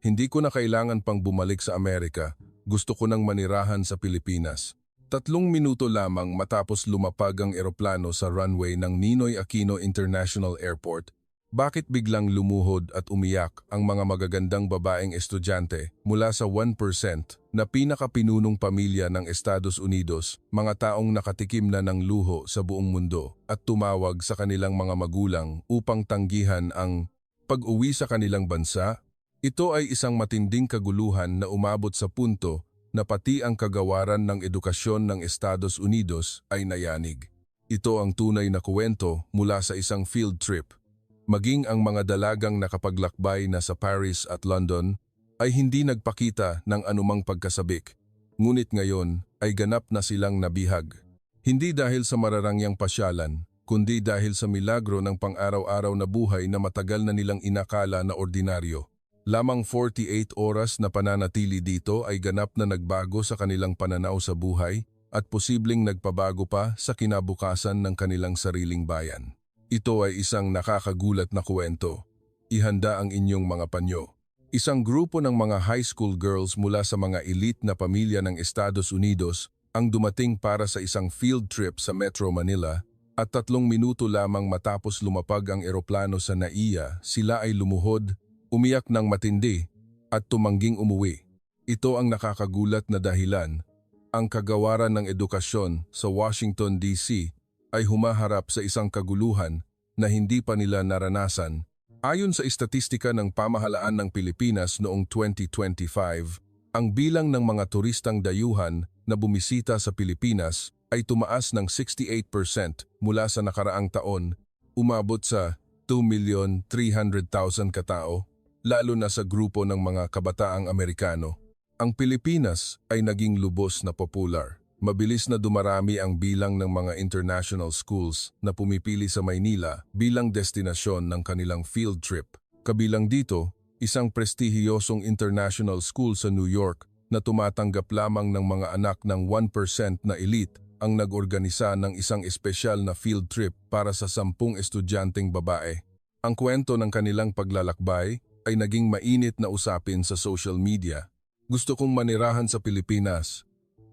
Hindi ko na kailangan pang bumalik sa Amerika. Gusto ko nang manirahan sa Pilipinas. 3 minuto lamang matapos lumapag ang eroplano sa runway ng Ninoy Aquino International Airport, bakit biglang lumuhod at umiyak ang mga magagandang babaeng estudyante mula sa 1% na pinakapinunong pamilya ng Estados Unidos, mga taong nakatikim na ng luho sa buong mundo at tumawag sa kanilang mga magulang upang tanggihan ang pag-uwi sa kanilang bansa? Ito ay isang matinding kaguluhan na umabot sa punto na pati ang kagawaran ng edukasyon ng Estados Unidos ay nayanig. Ito ang tunay na kwento mula sa isang field trip. Maging ang mga dalagang nakapaglakbay na sa Paris at London ay hindi nagpakita ng anumang pagkasabik. Ngunit ngayon ay ganap na silang nabihag. Hindi dahil sa mararangyang pasyalan, kundi dahil sa milagro ng pang-araw-araw na buhay na matagal na nilang inakala na ordinaryo. Lamang 48 oras na pananatili dito ay ganap na nagbago sa kanilang pananaw sa buhay at posibleng nagpabago pa sa kinabukasan ng kanilang sariling bayan. Ito ay isang nakakagulat na kwento. Ihanda ang inyong mga panyo. Isang grupo ng mga high school girls mula sa mga elite na pamilya ng Estados Unidos ang dumating para sa isang field trip sa Metro Manila at 3 minuto lamang matapos lumapag ang eroplano sa NAIA, sila ay lumuhod, umiyak ng matindi at tumangging umuwi. Ito ang nakakagulat na dahilan. Ang kagawaran ng edukasyon sa Washington, D.C. ay humaharap sa isang kaguluhan na hindi pa nila naranasan. Ayon sa istatistika ng pamahalaan ng Pilipinas noong 2025, ang bilang ng mga turistang dayuhan na bumisita sa Pilipinas ay tumaas ng 68% mula sa nakaraang taon, umabot sa 2,300,000 katao, lalo na sa grupo ng mga kabataang Amerikano. Ang Pilipinas ay naging lubos na popular. Mabilis na dumarami ang bilang ng mga international schools na pumipili sa Maynila bilang destinasyon ng kanilang field trip. Kabilang dito, isang prestihiyosong international school sa New York na tumatanggap lamang ng mga anak ng 1% na elite ang nag-organisa ng isang espesyal na field trip para sa 10 estudyanteng babae. Ang kwento ng kanilang paglalakbay ay naging mainit na usapin sa social media. Gusto kong manirahan sa Pilipinas.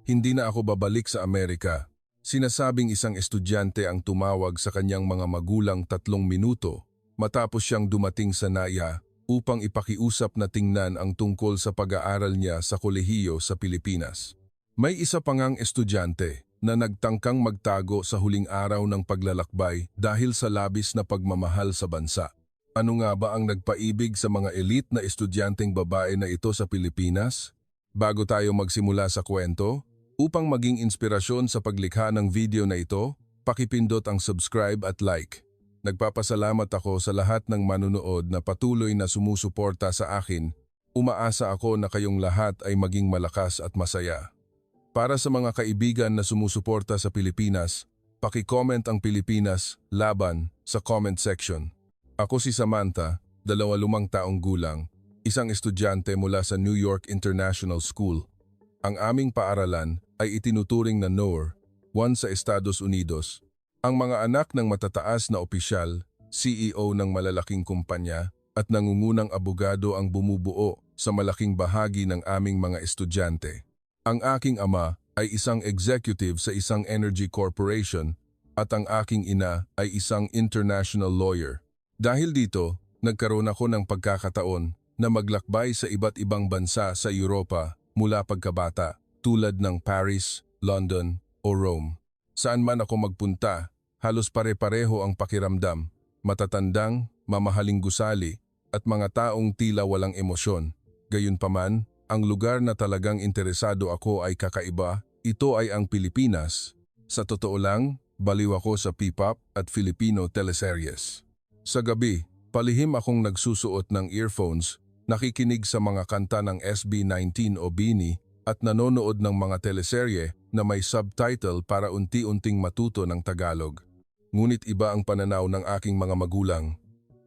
Hindi na ako babalik sa Amerika. Sinasabing isang estudyante ang tumawag sa kanyang mga magulang 3 minuto matapos siyang dumating sa NAIA upang ipakiusap na tingnan ang tungkol sa pag-aaral niya sa kolehiyo sa Pilipinas. May isa pa ngang estudyante na nagtangkang magtago sa huling araw ng paglalakbay dahil sa labis na pagmamahal sa bansa. Ano nga ba ang nagpaibig sa mga elite na estudyanteng babae na ito sa Pilipinas? Bago tayo magsimula sa kwento, upang maging inspirasyon sa paglikha ng video na ito, pakipindot ang subscribe at like. Nagpapasalamat ako sa lahat ng manunood na patuloy na sumusuporta sa akin. Umaasa ako na kayong lahat ay maging malakas at masaya. Para sa mga kaibigan na sumusuporta sa Pilipinas, paki-comment ang Pilipinas laban sa comment section. Ako si Samantha, 25 taong gulang, isang estudyante mula sa New York International School. Ang aming paaralan ay itinuturing na NOR, 1 sa Estados Unidos. Ang mga anak ng matataas na opisyal, CEO ng malalaking kumpanya at nangungunang abogado ang bumubuo sa malaking bahagi ng aming mga estudyante. Ang aking ama ay isang executive sa isang energy corporation at ang aking ina ay isang international lawyer. Dahil dito, nagkaroon ako ng pagkakataon na maglakbay sa iba't ibang bansa sa Europa mula pagkabata, tulad ng Paris, London o Rome. Saan man ako magpunta, halos pare-pareho ang pakiramdam, matatandang, mamahaling gusali at mga taong tila walang emosyon. Gayunpaman, ang lugar na talagang interesado ako ay kakaiba, ito ay ang Pilipinas. Sa totoo lang, baliw ako sa P-pop at Filipino teleseries. Sa gabi, palihim akong nagsusuot ng earphones, nakikinig sa mga kanta ng SB19 o BINI at nanonood ng mga teleserye na may subtitle para unti-unting matuto ng Tagalog. Ngunit iba ang pananaw ng aking mga magulang.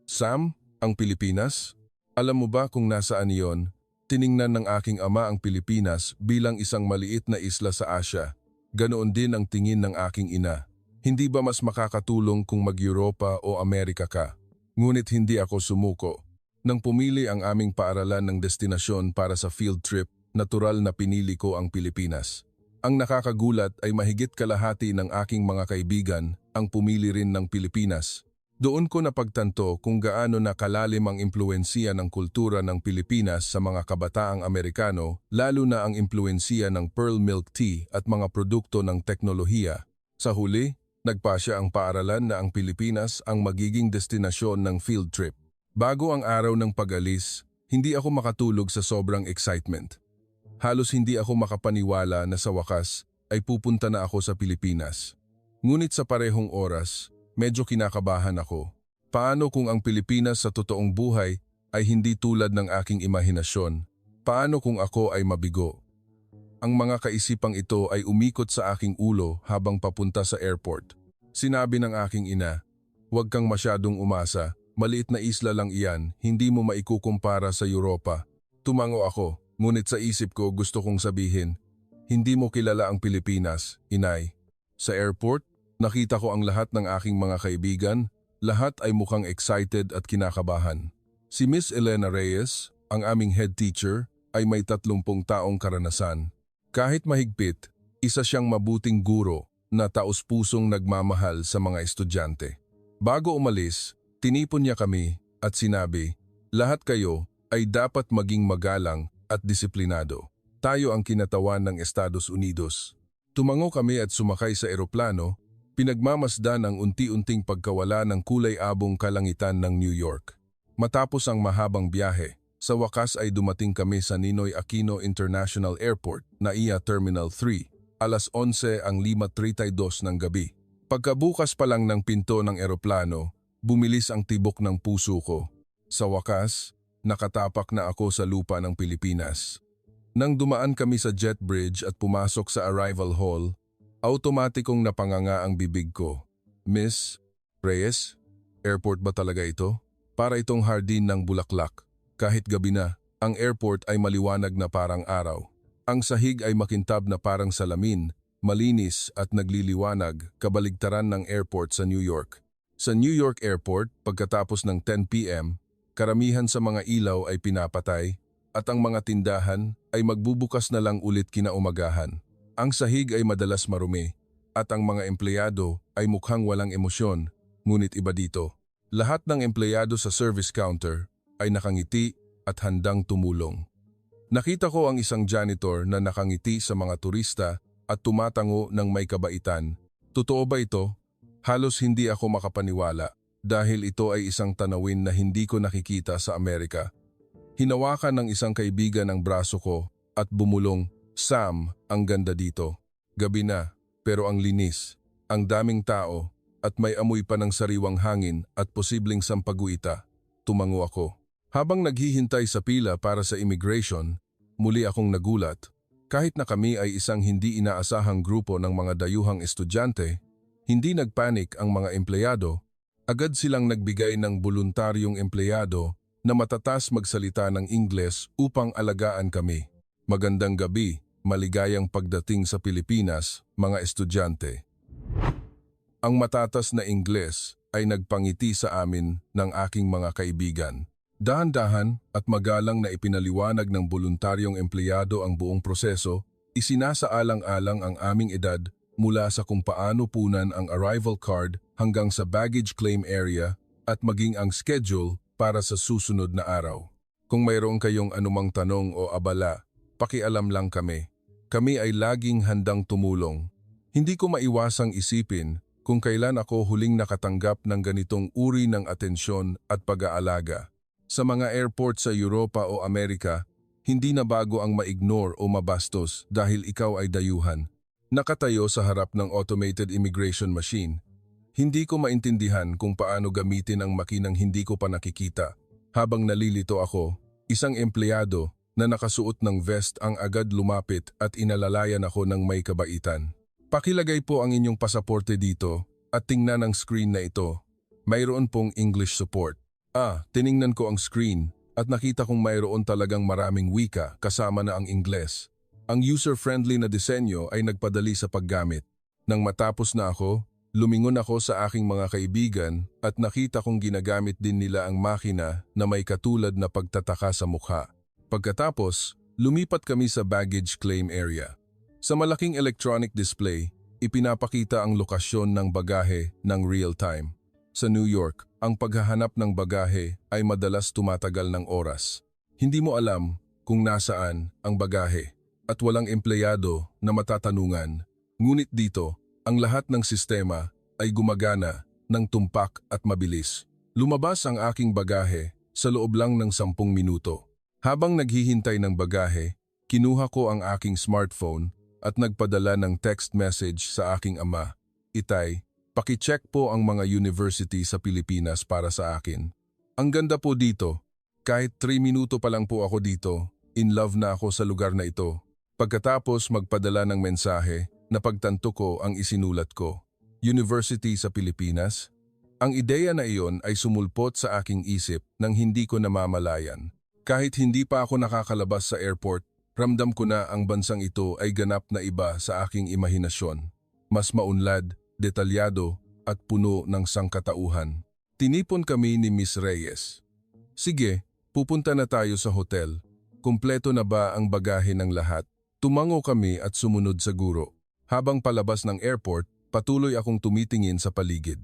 Sam, ang Pilipinas? Alam mo ba kung nasaan iyon? Tiningnan ng aking ama ang Pilipinas bilang isang maliit na isla sa Asia. Ganoon din ang tingin ng aking ina. Hindi ba mas makakatulong kung mag-Europa o Amerika ka? Ngunit hindi ako sumuko. Nang pumili ang aming paaralan ng destinasyon para sa field trip, natural na pinili ko ang Pilipinas. Ang nakakagulat ay mahigit kalahati ng aking mga kaibigan ang pumili rin ng Pilipinas. Doon ko napagtanto kung gaano na kalalim ang impluwensiya ng kultura ng Pilipinas sa mga kabataang Amerikano, lalo na ang impluwensiya ng pearl milk tea at mga produkto ng teknolohiya. Sa huli, nagpasya ang paaralan na ang Pilipinas ang magiging destinasyon ng field trip. Bago ang araw ng pag-alis, hindi ako makatulog sa sobrang excitement. Halos hindi ako makapaniwala na sa wakas ay pupunta na ako sa Pilipinas. Ngunit sa parehong oras, medyo kinakabahan ako. Paano kung ang Pilipinas sa totoong buhay ay hindi tulad ng aking imahinasyon? Paano kung ako ay mabigo? Ang mga kaisipang ito ay umikot sa aking ulo habang papunta sa airport. Sinabi ng aking ina, "Huwag kang masyadong umasa. Maliit na isla lang iyan, hindi mo maikukumpara sa Europa." Tumango ako, ngunit sa isip ko gusto kong sabihin, "Hindi mo kilala ang Pilipinas, inay." Sa airport, nakita ko ang lahat ng aking mga kaibigan, lahat ay mukhang excited at kinakabahan. Si Miss Elena Reyes, ang aming head teacher, ay may 30 taong karanasan. Kahit mahigpit, isa siyang mabuting guro na taos-pusong nagmamahal sa mga estudyante. Bago umalis, tinipon niya kami at sinabi, "Lahat kayo ay dapat maging magalang at disiplinado. Tayo ang kinatawan ng Estados Unidos." Tumango kami at sumakay sa eroplano, pinagmamasdan ang unti-unting pagkawala ng kulay-abong kalangitan ng New York. Matapos ang mahabang biyahe, sa wakas ay dumating kami sa Ninoy Aquino International Airport, NAIA Terminal 3, alas 11:5:32 ng gabi. Pagkabukas pa lang ng pinto ng eroplano, bumilis ang tibok ng puso ko. Sa wakas, nakatapak na ako sa lupa ng Pilipinas. Nang dumaan kami sa jet bridge at pumasok sa arrival hall, automatikong napanganga ang bibig ko. "Miss Reyes, airport ba talaga ito? Para itong hardin ng bulaklak." Kahit gabi na, ang airport ay maliwanag na parang araw. Ang sahig ay makintab na parang salamin, malinis at nagliliwanag, kabaligtaran ng airport sa New York. Sa New York Airport, pagkatapos ng 10 p.m., karamihan sa mga ilaw ay pinapatay at ang mga tindahan ay magbubukas na lang ulit kinaumagahan. Ang sahig ay madalas marumi at ang mga empleyado ay mukhang walang emosyon, ngunit iba dito. Lahat ng empleyado sa service counter ay nakangiti at handang tumulong. Nakita ko ang isang janitor na nakangiti sa mga turista at tumatango ng may kabaitan. Totoo ba ito? Halos hindi ako makapaniwala dahil ito ay isang tanawin na hindi ko nakikita sa Amerika. Hinawakan ng isang kaibigan ang braso ko at bumulong, "Sam, ang ganda dito. Gabi na, pero ang linis, ang daming tao at may amoy pa ng sariwang hangin at posibleng sampaguita." Tumango ako. Habang naghihintay sa pila para sa immigration, muli akong nagulat. Kahit na kami ay isang hindi inaasahang grupo ng mga dayuhang estudyante, hindi nagpanik ang mga empleyado. Agad silang nagbigay ng voluntaryong empleyado na matatas magsalita ng Ingles upang alagaan kami. Magandang gabi, maligayang pagdating sa Pilipinas, mga estudyante. Ang matatas na Ingles ay nagpangiti sa amin ng aking mga kaibigan. Dahan-dahan at magalang na ipinaliwanag ng voluntaryong empleyado ang buong proseso, isinasaalang-alang ang aming edad mula sa kung paano punan ang arrival card hanggang sa baggage claim area at maging ang schedule para sa susunod na araw. Kung mayroon kayong anumang tanong o abala, pakialam lang kami. Kami ay laging handang tumulong. Hindi ko maiwasang isipin kung kailan ako huling nakatanggap ng ganitong uri ng atensyon at pag-aalaga. Sa mga airport sa Europa o Amerika, hindi na bago ang ma-ignore o mabastos dahil ikaw ay dayuhan. Nakatayo sa harap ng automated immigration machine, hindi ko maintindihan kung paano gamitin ang makinang hindi ko pa nakikita. Habang nalilito ako, isang empleyado na nakasuot ng vest ang agad lumapit at inalalayan ako ng may kabaitan. "Pakilagay po ang inyong pasaporte dito at tingnan ang screen na ito. Mayroon pong English support." Tiningnan ko ang screen at nakita kong mayroon talagang maraming wika kasama na ang Ingles. Ang user-friendly na disenyo ay nagpadali sa paggamit. Nang matapos na ako, Lumingon ako sa aking mga kaibigan at nakita kong ginagamit din nila ang makina na may katulad na pagtataka sa mukha. Pagkatapos, lumipat kami sa baggage claim area. Sa malaking electronic display, ipinapakita ang lokasyon ng bagahe ng real-time. Sa New York, ang paghahanap ng bagahe ay madalas tumatagal ng oras. Hindi mo alam kung nasaan ang bagahe at walang empleyado na matatanungan. Ngunit dito, ang lahat ng sistema ay gumagana ng tumpak at mabilis. Lumabas ang aking bagahe sa loob lang ng 10 minuto. Habang naghihintay ng bagahe, kinuha ko ang aking smartphone at nagpadala ng text message sa aking ama. Itay, paki-check po ang mga university sa Pilipinas para sa akin. Ang ganda po dito. Kahit 3 minuto pa lang po ako dito, in love na ako sa lugar na ito. Pagkatapos magpadala ng mensahe, napagtanto ko ang isinulat ko. University sa Pilipinas? Ang ideya na iyon ay sumulpot sa aking isip nang hindi ko namamalayan. Kahit hindi pa ako nakakalabas sa airport, ramdam ko na ang bansang ito ay ganap na iba sa aking imahinasyon. Mas maunlad, detalyado, at puno ng sangkatauhan. Tinipon kami ni Miss Reyes. Sige, pupunta na tayo sa hotel. Kumpleto na ba ang bagahe ng lahat? Tumango kami at sumunod sa guro. Habang palabas ng airport, patuloy akong tumitingin sa paligid.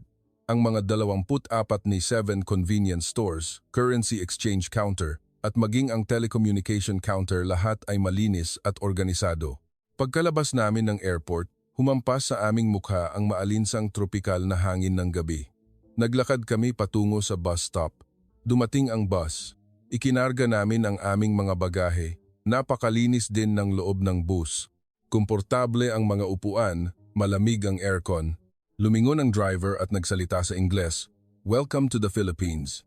Ang mga 24 ni 7 convenience stores, currency exchange counter, at maging ang telecommunication counter lahat ay malinis at organisado. Pagkalabas namin ng airport, humampas sa aming mukha ang maalinsang tropikal na hangin ng gabi. Naglakad kami patungo sa bus stop. Dumating ang bus. Ikinarga namin ang aming mga bagahe. Napakalinis din ng loob ng bus. Komportable ang mga upuan, malamig ang aircon. Lumingon ang driver at nagsalita sa Ingles. Welcome to the Philippines.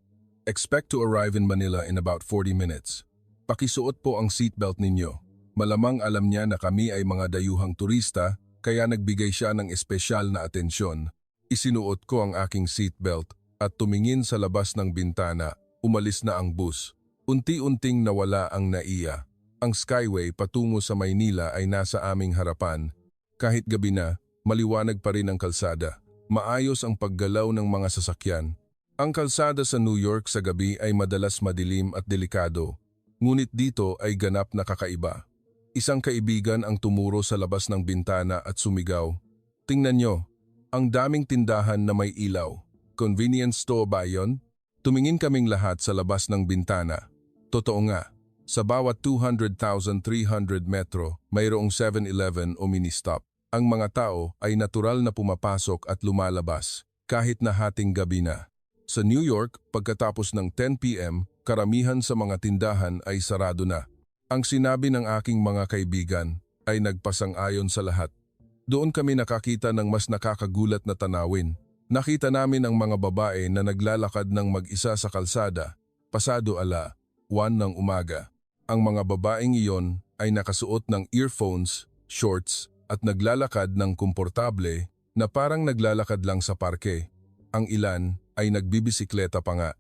Expect to arrive in Manila in about 40 minutes. Pakisuot po ang seatbelt ninyo. Malamang alam niya na kami ay mga dayuhang turista, kaya nagbigay siya ng espesyal na atensyon. Isinuot ko ang aking seatbelt at tumingin sa labas ng bintana. Umalis na ang bus. Unti-unting nawala ang naiya. Ang skyway patungo sa Maynila ay nasa aming harapan. Kahit gabi na, maliwanag pa rin ang kalsada. Maayos ang paggalaw ng mga sasakyan. Ang kalsada sa New York sa gabi ay madalas madilim at delikado. Ngunit dito ay ganap na kakaiba. Isang kaibigan ang tumuro sa labas ng bintana at sumigaw. Tingnan nyo, ang daming tindahan na may ilaw. Convenience store ba yon? Tumingin kaming lahat sa labas ng bintana. Totoo nga. Sa bawat 200,300 metro, mayroong 7-Eleven o mini-stop. Ang mga tao ay natural na pumapasok at lumalabas, kahit na hating gabi na. Sa New York, pagkatapos ng 10 p.m., karamihan sa mga tindahan ay sarado na. Ang sinabi ng aking mga kaibigan ay nagpasang-ayon sa lahat. Doon kami nakakita ng mas nakakagulat na tanawin. Nakita namin ang mga babae na naglalakad ng mag-isa sa kalsada, pasado 1 ng umaga. Ang mga babaeng iyon ay nakasuot ng earphones, shorts at naglalakad ng komportable na parang naglalakad lang sa parke. Ang ilan ay nagbibisikleta pa nga.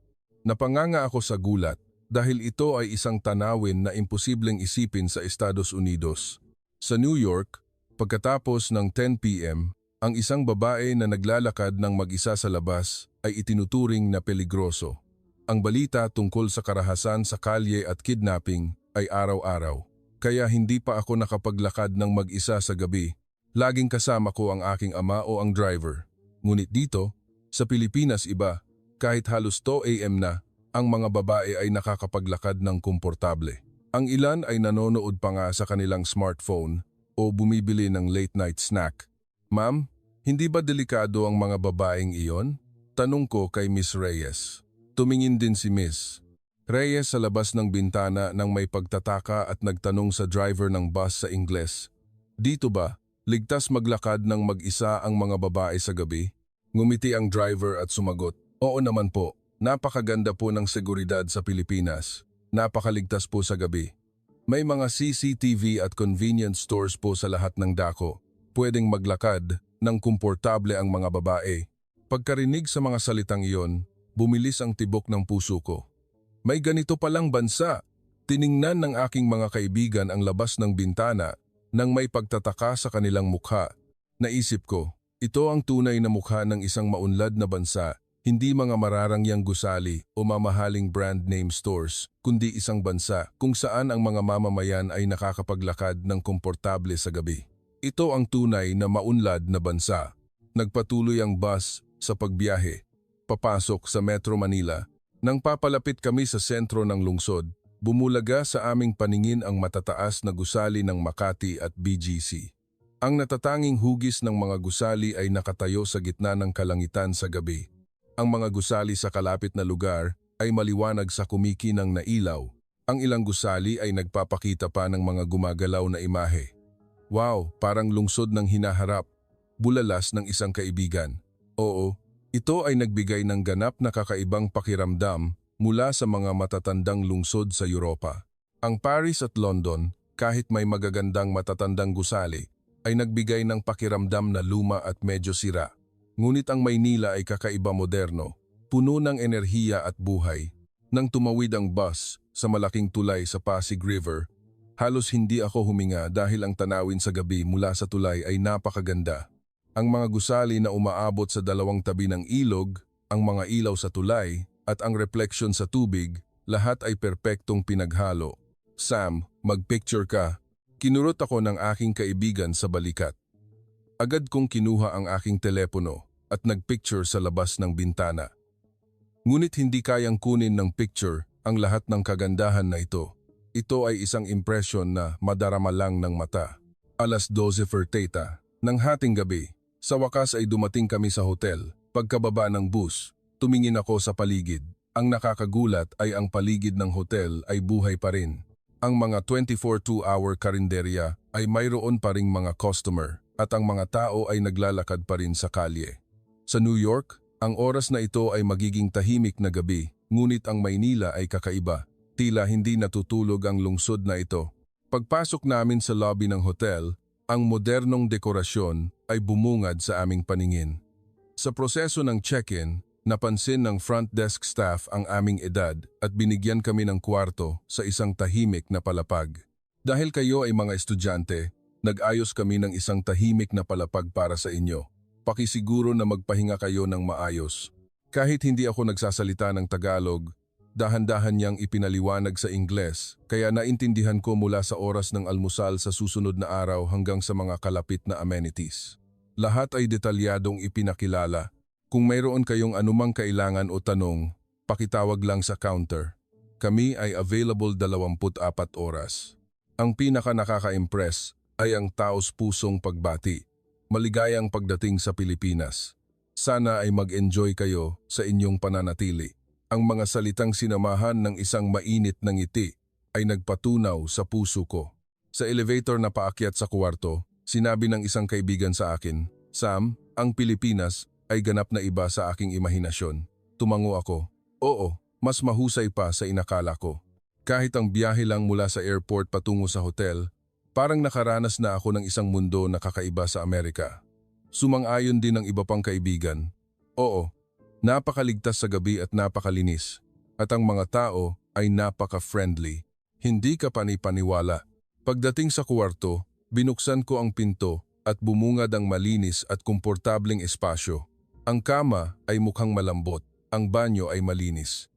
Napanganga ako sa gulat dahil ito ay isang tanawin na imposibleng isipin sa Estados Unidos. Sa New York, pagkatapos ng 10 p.m., ang isang babae na naglalakad ng mag-isa sa labas ay itinuturing na peligroso. Ang balita tungkol sa karahasan sa kalye at kidnapping ay araw-araw. Kaya hindi pa ako nakapaglakad ng mag-isa sa gabi. Laging kasama ko ang aking ama o ang driver. Ngunit dito, sa Pilipinas iba, kahit halos 2 a.m. na, ang mga babae ay nakakapaglakad ng komportable. Ang ilan ay nanonood pa nga sa kanilang smartphone o bumibili ng late-night snack. Ma'am, hindi ba delikado ang mga babaeng iyon? Tanong ko kay Miss Reyes. Tumingin din si Miss Reyes sa labas ng bintana nang may pagtataka at nagtanong sa driver ng bus sa Ingles. Dito ba, ligtas maglakad ng mag-isa ang mga babae sa gabi? Ngumiti ang driver at sumagot, oo naman po, napakaganda po ng seguridad sa Pilipinas. Napakaligtas po sa gabi. May mga CCTV at convenience stores po sa lahat ng dako. Pwedeng maglakad ng komportable ang mga babae. Pagkarinig sa mga salitang iyon, bumilis ang tibok ng puso ko. May ganito palang bansa. Tiningnan ng aking mga kaibigan ang labas ng bintana nang may pagtataka sa kanilang mukha. Naisip ko, Ito ang tunay na mukha ng isang maunlad na bansa, hindi mga mararangyang gusali o mamahaling brand name stores, kundi isang bansa kung saan ang mga mamamayan ay nakakapaglakad ng komportable sa gabi. Ito ang tunay na maunlad na bansa. Nagpatuloy ang bus sa pagbiyahe, papasok sa Metro Manila. Nang papalapit kami sa sentro ng lungsod, bumulaga sa aming paningin ang matataas na gusali ng Makati at BGC. Ang natatanging hugis ng mga gusali ay nakatayo sa gitna ng kalangitan sa gabi. Ang mga gusali sa kalapit na lugar ay maliwanag sa kumikinang na ilaw. Ang ilang gusali ay nagpapakita pa ng mga gumagalaw na imahe. Wow, parang lungsod ng hinaharap. Bulalas ng isang kaibigan. Oo, ito ay nagbigay ng ganap na kakaibang pakiramdam mula sa mga matatandang lungsod sa Europa. Ang Paris at London, kahit may magagandang matatandang gusali, ay nagbigay ng pakiramdam na luma at medyo sira. Ngunit ang Maynila ay kakaiba moderno, puno ng enerhiya at buhay. Nang tumawid ang bus sa malaking tulay sa Pasig River, halos hindi ako huminga dahil ang tanawin sa gabi mula sa tulay ay napakaganda. Ang mga gusali na umaabot sa dalawang tabi ng ilog, ang mga ilaw sa tulay, at ang refleksyon sa tubig, lahat ay perpektong pinaghalo. Sam, mag-picture ka. Kinurot ako ng aking kaibigan sa balikat. Agad kong kinuha ang aking telepono at nagpicture sa labas ng bintana. Ngunit hindi kayang kunin ng picture ang lahat ng kagandahan na ito. Ito ay isang impresyon na madarama lang ng mata. 12:40 ng hating gabi. Sa wakas ay dumating kami sa hotel. Pagkababa ng bus, tumingin ako sa paligid. Ang nakakagulat ay ang paligid ng hotel ay buhay pa rin. Ang mga 24 2-hour karinderya ay mayroon pa ring mga customer at ang mga tao ay naglalakad pa rin sa kalye. Sa New York, ang oras na ito ay magiging tahimik na gabi, ngunit ang Maynila ay kakaiba. Tila hindi natutulog ang lungsod na ito. Pagpasok namin sa lobby ng hotel, ang modernong dekorasyon ay bumungad sa aming paningin. Sa proseso ng check-in, napansin ng front desk staff ang aming edad at binigyan kami ng kwarto sa isang tahimik na palapag. Dahil kayo ay mga estudyante, nag-ayos kami ng isang tahimik na palapag para sa inyo. Pakisiguro na magpahinga kayo ng maayos. Kahit hindi ako nagsasalita ng Tagalog, dahan-dahan niyang ipinaliwanag sa Ingles, kaya naintindihan ko mula sa oras ng almusal sa susunod na araw hanggang sa mga kalapit na amenities. Lahat ay detalyadong ipinakilala. Kung mayroon kayong anumang kailangan o tanong, pakitawag lang sa counter. Kami ay available 24 oras. Ang pinaka nakaka-impress ay ang taos-pusong pagbati. Maligayang pagdating sa Pilipinas. Sana ay mag-enjoy kayo sa inyong pananatili. Ang mga salitang sinamahan ng isang mainit na ngiti ay nagpatunaw sa puso ko. Sa elevator na paakyat sa kwarto, sinabi ng isang kaibigan sa akin, "Sam, ang Pilipinas ay ganap na iba sa aking imahinasyon." Tumango ako. Oo, mas mahusay pa sa inakala ko. Kahit ang biyahe lang mula sa airport patungo sa hotel, parang nakaranas na ako ng isang mundo na kakaiba sa Amerika. Sumang-ayon din ng iba pang kaibigan. Oo, napakaligtas sa gabi at napakalinis. At ang mga tao ay napaka-friendly. Hindi ka panipaniwala. Pagdating sa kwarto, binuksan ko ang pinto at bumungad ang malinis at komportableng espasyo. Ang kama ay mukhang malambot, ang banyo ay malinis.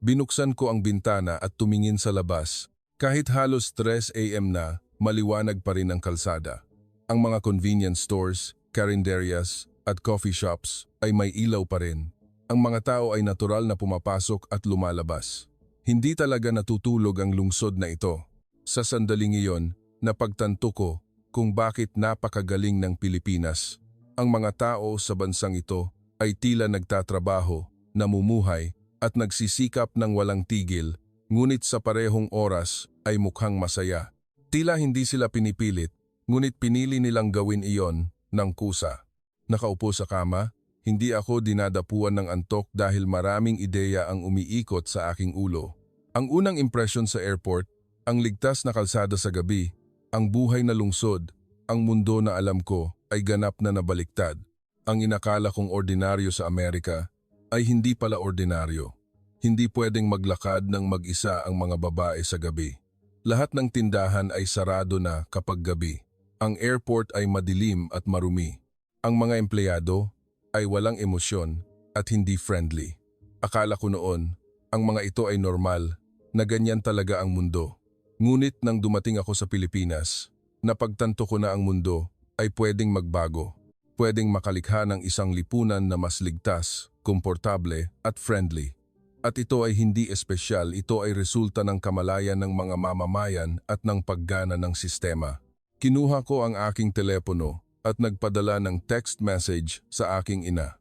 Binuksan ko ang bintana at tumingin sa labas. Kahit halos 3 AM na, maliwanag pa rin ang kalsada. Ang mga convenience stores, carinderias at coffee shops ay may ilaw pa rin. Ang mga tao ay natural na pumapasok at lumalabas. Hindi talaga natutulog ang lungsod na ito. Sa sandaling iyon, napagtanto ko kung bakit napakagaling ng Pilipinas. Ang mga tao sa bansang ito ay tila nagtatrabaho, namumuhay at nagsisikap ng walang tigil, ngunit sa parehong oras ay mukhang masaya. Tila hindi sila pinipilit, ngunit pinili nilang gawin iyon ng kusa. Nakaupo sa kama, hindi ako dinadapuan ng antok dahil maraming ideya ang umiikot sa aking ulo. Ang unang impresyon sa airport, ang ligtas na kalsada sa gabi, ang buhay na lungsod, ang mundo na alam ko ay ganap na nabaliktad. Ang inakala kong ordinaryo sa Amerika ay hindi pala ordinaryo. Hindi pwedeng maglakad ng mag-isa ang mga babae sa gabi. Lahat ng tindahan ay sarado na kapag gabi. Ang airport ay madilim at marumi. Ang mga empleyado ay walang emosyon at hindi friendly. Akala ko noon, ang mga ito ay normal, na ganyan talaga ang mundo. Ngunit nang dumating ako sa Pilipinas, napagtanto ko na ang mundo ay pwedeng magbago. Pwedeng makalikha ng isang lipunan na mas ligtas, komportable at friendly. At ito ay hindi espesyal, ito ay resulta ng kamalayan ng mga mamamayan at ng paggana ng sistema. Kinuha ko ang aking telepono at nagpadala ng text message sa aking ina.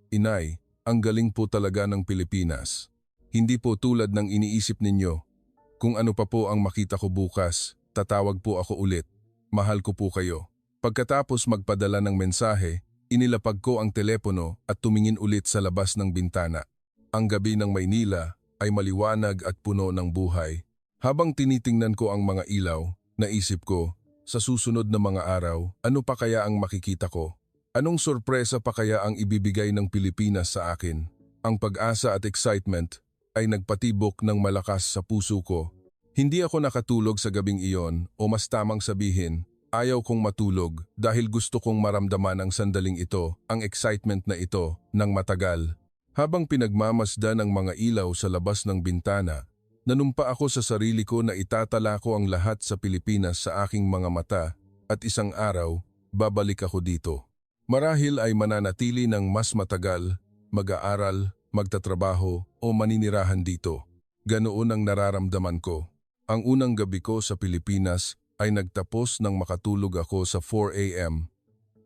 Inay, ang galing po talaga ng Pilipinas. Hindi po tulad ng iniisip ninyo. Kung ano pa po ang makita ko bukas, tatawag po ako ulit. Mahal ko po kayo. Pagkatapos magpadala ng mensahe, inilapag ko ang telepono at tumingin ulit sa labas ng bintana. Ang gabi ng Maynila ay maliwanag at puno ng buhay. Habang tinitingnan ko ang mga ilaw, naisip ko, sa susunod na mga araw, ano pa kaya ang makikita ko? Anong sorpresa pa kaya ang ibibigay ng Pilipinas sa akin? Ang pag-asa at excitement ay nagpatibok ng malakas sa puso ko. Hindi ako nakatulog sa gabing iyon o mas tamang sabihin, ayaw kong matulog dahil gusto kong maramdaman ang sandaling ito, ang excitement na ito, ng matagal. Habang pinagmamasdan ang mga ilaw sa labas ng bintana, nanumpa ako sa sarili ko na itatala ko ang lahat sa Pilipinas sa aking mga mata at isang araw, babalik ako dito. Marahil ay mananatili ng mas matagal, mag-aaral, magtatrabaho o maninirahan dito. Ganoon ang nararamdaman ko. Ang unang gabi ko sa Pilipinas ay nagtapos nang makatulog ako sa 4 a.m.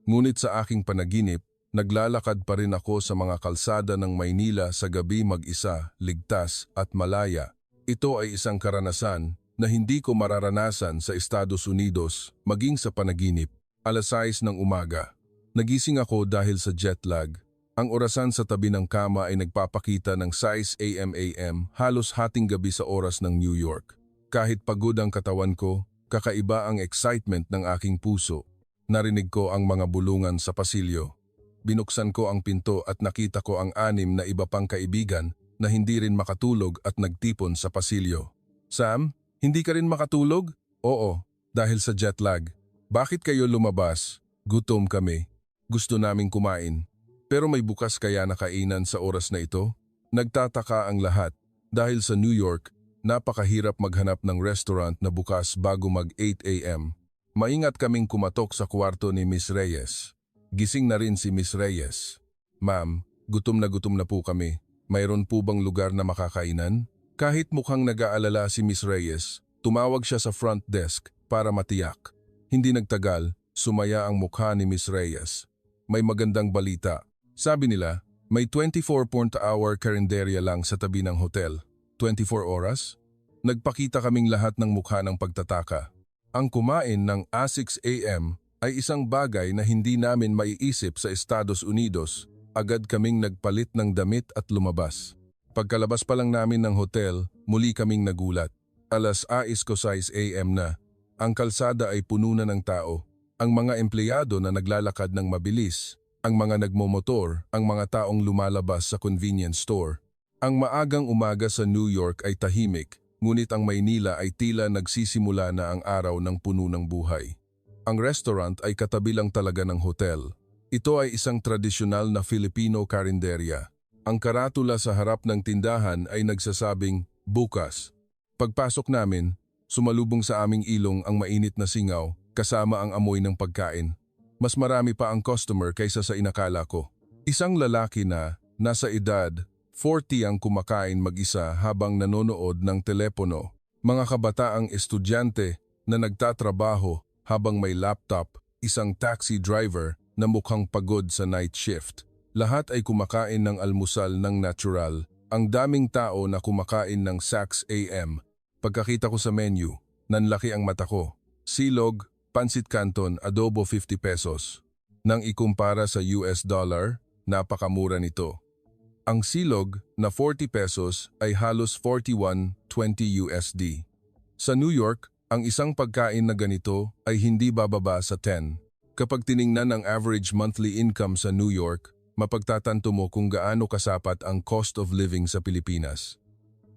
Ngunit sa aking panaginip, naglalakad pa rin ako sa mga kalsada ng Maynila sa gabi mag-isa, ligtas at malaya. Ito ay isang karanasan na hindi ko mararanasan sa Estados Unidos maging sa panaginip. 6:00 ng umaga. Nagising ako dahil sa jet lag. Ang orasan sa tabi ng kama ay nagpapakita ng 6 a.m. halos hating gabi sa oras ng New York. Kahit pagod ang katawan ko, kakaiba ang excitement ng aking puso. Narinig ko ang mga bulungan sa pasilyo. Binuksan ko ang pinto at nakita ko ang 6 na iba pang kaibigan na hindi rin makatulog at nagtipon sa pasilyo. Sam, hindi ka rin makatulog? Oo, dahil sa jet lag. Bakit kayo lumabas? Gutom kami. Gusto naming kumain. Pero may bukas kaya na kainan sa oras na ito? Nagtataka ang lahat dahil sa New York, napakahirap maghanap ng restaurant na bukas bago mag 8 a.m. Maingat kaming kumatok sa kwarto ni Miss Reyes. Gising na rin si Miss Reyes. Ma'am, gutom na po kami. Mayroon po bang lugar na makakainan? Kahit mukhang nag-aalala si Miss Reyes, tumawag siya sa front desk para matiyak. Hindi nagtagal, sumaya ang mukha ni Miss Reyes. May magandang balita. Sabi nila, may 24-hour karinderya lang sa tabi ng hotel. 24 oras? Nagpakita kaming lahat ng mukha ng pagtataka. Ang kumain ng 6 a.m. ay isang bagay na hindi namin maiisip sa Estados Unidos. Agad kaming nagpalit ng damit at lumabas. Pagkalabas pa lang namin ng hotel, muli kaming nagulat. 6:06 a.m. na. Ang kalsada ay puno na ng tao. Ang mga empleyado na naglalakad ng mabilis. Ang mga nagmomotor, ang mga taong lumalabas sa convenience store. Ang maagang umaga sa New York ay tahimik, ngunit ang Maynila ay tila nagsisimula na ang araw ng puno ng buhay. Ang restaurant ay katabi lang talaga ng hotel. Ito ay isang tradisyonal na Filipino karinderya. Ang karatula sa harap ng tindahan ay nagsasabing, bukas. Pagpasok namin, sumalubong sa aming ilong ang mainit na singaw kasama ang amoy ng pagkain. Mas marami pa ang customer kaysa sa inakala ko. Isang lalaki na nasa edad 40 ang kumakain mag-isa habang nanonood ng telepono. Mga kabataang estudyante na nagtatrabaho habang may laptop, isang taxi driver na mukhang pagod sa night shift. Lahat ay kumakain ng almusal ng natural. Ang daming tao na kumakain ng 6 a.m. Pagkakita ko sa menu, nanlaki ang mata ko. Silog, pansit canton, adobo 50 pesos. Nang ikumpara sa US dollar, napakamura nito. Ang silog na 40 pesos ay halos 41.20 USD. Sa New York, ang isang pagkain na ganito ay hindi bababa sa 10. Kapag tiningnan ang average monthly income sa New York, mapagtatanto mo kung gaano kasapat ang cost of living sa Pilipinas.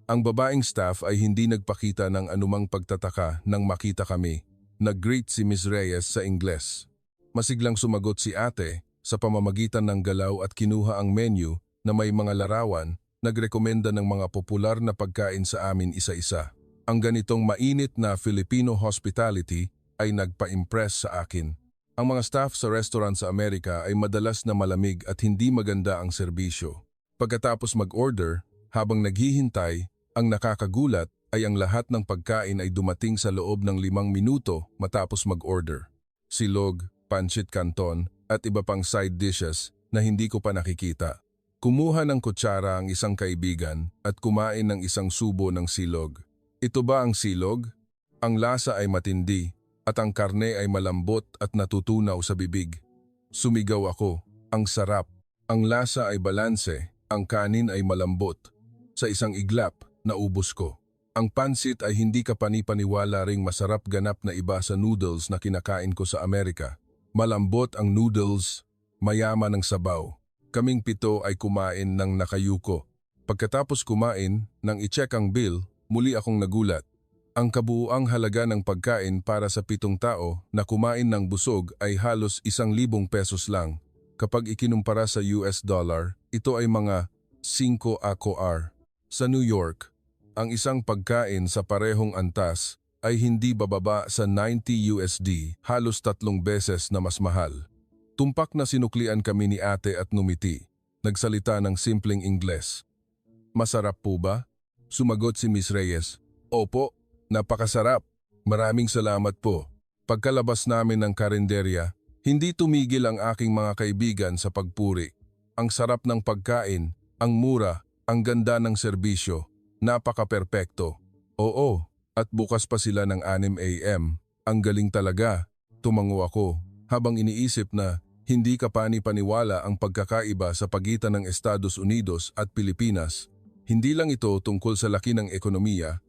Ang babaeng staff ay hindi nagpakita ng anumang pagtataka nang makita kami. Nag-greet si Miss Reyes sa Ingles. Masiglang sumagot si ate, sa pamamagitan ng galaw at kinuha ang menu na may mga larawan, nagrekomenda ng mga popular na pagkain sa amin isa-isa. Ang ganitong mainit na Filipino hospitality ay nagpa-impress sa akin. Ang mga staff sa restaurant sa Amerika ay madalas na malamig at hindi maganda ang serbisyo. Pagkatapos mag-order, habang naghihintay, ang nakakagulat ay ang lahat ng pagkain ay dumating sa loob ng 5 minuto matapos mag-order. Silog, pancit canton at iba pang side dishes na hindi ko pa nakikita. Kumuha ng kutsara ang isang kaibigan at kumain ng isang subo ng silog. Ito ba ang silog? Ang lasa ay matindi at ang karne ay malambot at natutunaw sa bibig. Sumigaw ako, ang sarap. Ang lasa ay balanse, ang kanin ay malambot. Sa isang iglap, naubos ko. Ang pansit ay hindi kapani-paniwala ring masarap ganap na iba sa noodles na kinakain ko sa Amerika. Malambot ang noodles, mayaman ang sabaw. Kaming 7 ay kumain ng nakayuko. Pagkatapos kumain, nang i-check ang bill, muli akong nagulat. Ang kabuuang halaga ng pagkain para sa 7 tao na kumain ng busog ay halos 1,000 pesos lang. Kapag ikinumpara sa US dollar, ito ay mga 5 AKR. Sa New York, ang isang pagkain sa parehong antas ay hindi bababa sa 90 USD, halos 3 beses na mas mahal. Tumpak na sinuklian kami ni ate at ngumiti. Nagsalita ng simpleng Ingles. Masarap po ba? Sumagot si Miss Reyes. Opo. Napakasarap. Maraming salamat po. Pagkalabas namin ng karinderya, hindi tumigil ang aking mga kaibigan sa pagpuri. Ang sarap ng pagkain, ang mura, ang ganda ng serbisyo, napaka-perpekto. Oo, at bukas pa sila ng 6 AM. Ang galing talaga. Tumango ako habang iniisip na hindi kapani-paniwala ang pagkakaiba sa pagitan ng Estados Unidos at Pilipinas. Hindi lang ito tungkol sa laki ng ekonomiya,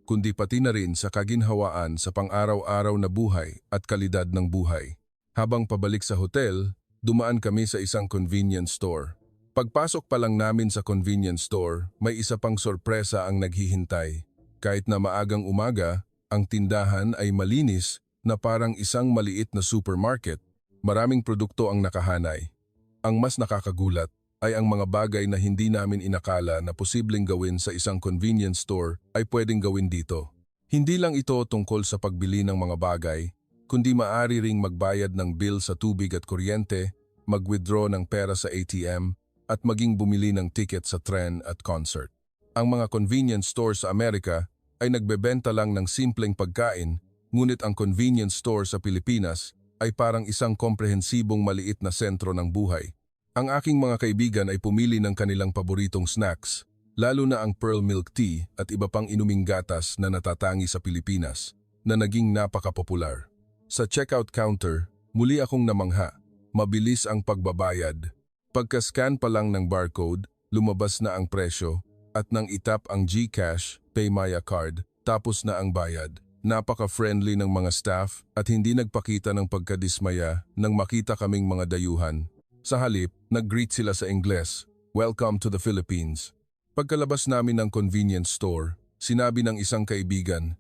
kundi pati na rin sa kaginhawaan sa pang-araw-araw na buhay at kalidad ng buhay. Habang pabalik sa hotel, dumaan kami sa isang convenience store. Pagpasok pa lang namin sa convenience store, may isa pang sorpresa ang naghihintay. Kahit na maagang umaga, ang tindahan ay malinis na parang isang maliit na supermarket. Maraming produkto ang nakahanay. Ang mas nakakagulat ay ang mga bagay na hindi namin inakala na posibleng gawin sa isang convenience store ay pwedeng gawin dito. Hindi lang ito tungkol sa pagbili ng mga bagay, kundi maaari ring magbayad ng bill sa tubig at kuryente, mag-withdraw ng pera sa ATM, at maging bumili ng ticket sa tren at concert. Ang mga convenience stores sa Amerika ay nagbebenta lang ng simpleng pagkain, ngunit ang convenience store sa Pilipinas ay parang isang komprehensibong maliit na sentro ng buhay. Ang aking mga kaibigan ay pumili ng kanilang paboritong snacks, lalo na ang pearl milk tea at iba pang inuming gatas na natatangi sa Pilipinas, na naging napaka-popular. Sa checkout counter, muli akong namangha. Mabilis ang pagbabayad. Pagka-scan pa lang ng barcode, lumabas na ang presyo, at nang itap ang GCash, PayMaya card, tapos na ang bayad. Napaka-friendly ng mga staff at hindi nagpakita ng pagkadismaya nang makita kaming mga dayuhan. Sa halip, nag-greet sila sa Ingles, "Welcome to the Philippines." Pagkalabas namin ng convenience store, sinabi ng isang kaibigan,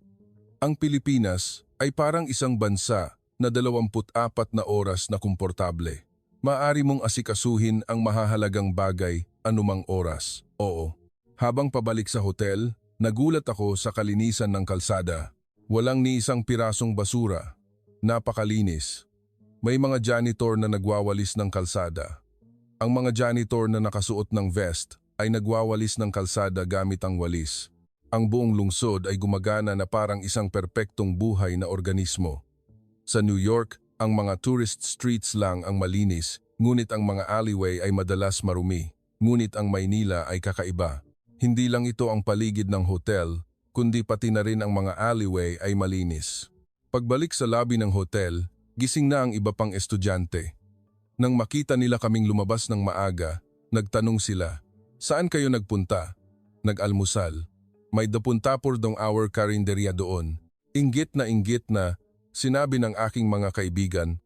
"Ang Pilipinas ay parang isang bansa na 24 na oras na komportable. Maaari mong asikasuhin ang mahahalagang bagay anumang oras." Oo. Habang pabalik sa hotel, nagulat ako sa kalinisan ng kalsada. Walang ni isang pirasong basura. Napakalinis. May mga janitor na nagwawalis ng kalsada. Ang mga janitor na nakasuot ng vest ay nagwawalis ng kalsada gamit ang walis. Ang buong lungsod ay gumagana na parang isang perpektong buhay na organismo. Sa New York, ang mga tourist streets lang ang malinis, ngunit ang mga alleyway ay madalas marumi. Ngunit ang Maynila ay kakaiba. Hindi lang ito ang paligid ng hotel, kundi pati na rin ang mga alleyway ay malinis. Pagbalik sa lobby ng hotel, gising na ang iba pang estudyante. Nang makita nila kaming lumabas ng maaga, nagtanong sila, "Saan kayo nagpunta?" Nag-almusal. May dapuntapor dong hour karinderya doon. Inggit na sinabi ng aking mga kaibigan,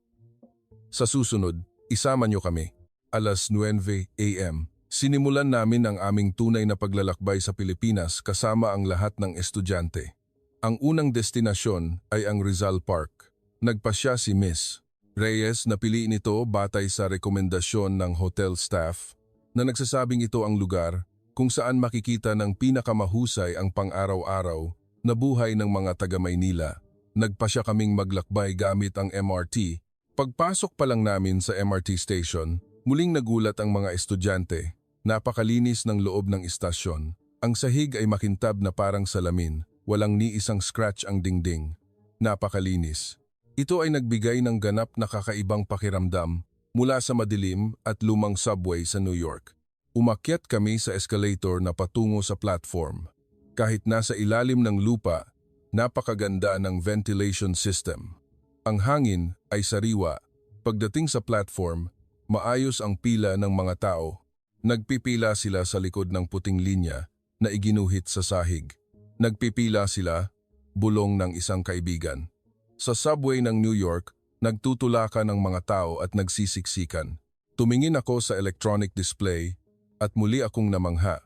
"Sa susunod, isama nyo kami." 9 AM. Sinimulan namin ang aming tunay na paglalakbay sa Pilipinas kasama ang lahat ng estudyante. Ang unang destinasyon ay ang Rizal Park. Nagpasya si Miss Reyes, napili nito batay sa rekomendasyon ng hotel staff na nagsasabing ito ang lugar kung saan makikita ng pinakamahusay ang pang-araw-araw na buhay ng mga taga-Maynila. Nagpasya kaming maglakbay gamit ang MRT. Pagpasok pa lang namin sa MRT station, muling nagulat ang mga estudyante. Napakalinis ng loob ng istasyon. Ang sahig ay makintab na parang salamin. Walang ni isang scratch ang dingding. Napakalinis. Ito ay nagbigay ng ganap na kakaibang pakiramdam mula sa madilim at lumang subway sa New York. Umakyat kami sa escalator na patungo sa platform. Kahit nasa ilalim ng lupa, napakaganda ng ventilation system. Ang hangin ay sariwa. Pagdating sa platform, maayos ang pila ng mga tao. Nagpipila sila sa likod ng puting linya na iginuhit sa sahig. Nagpipila sila, bulong ng isang kaibigan. Sa subway ng New York, nagtutulakan ng mga tao at nagsisiksikan. Tumingin ako sa electronic display at muli akong namangha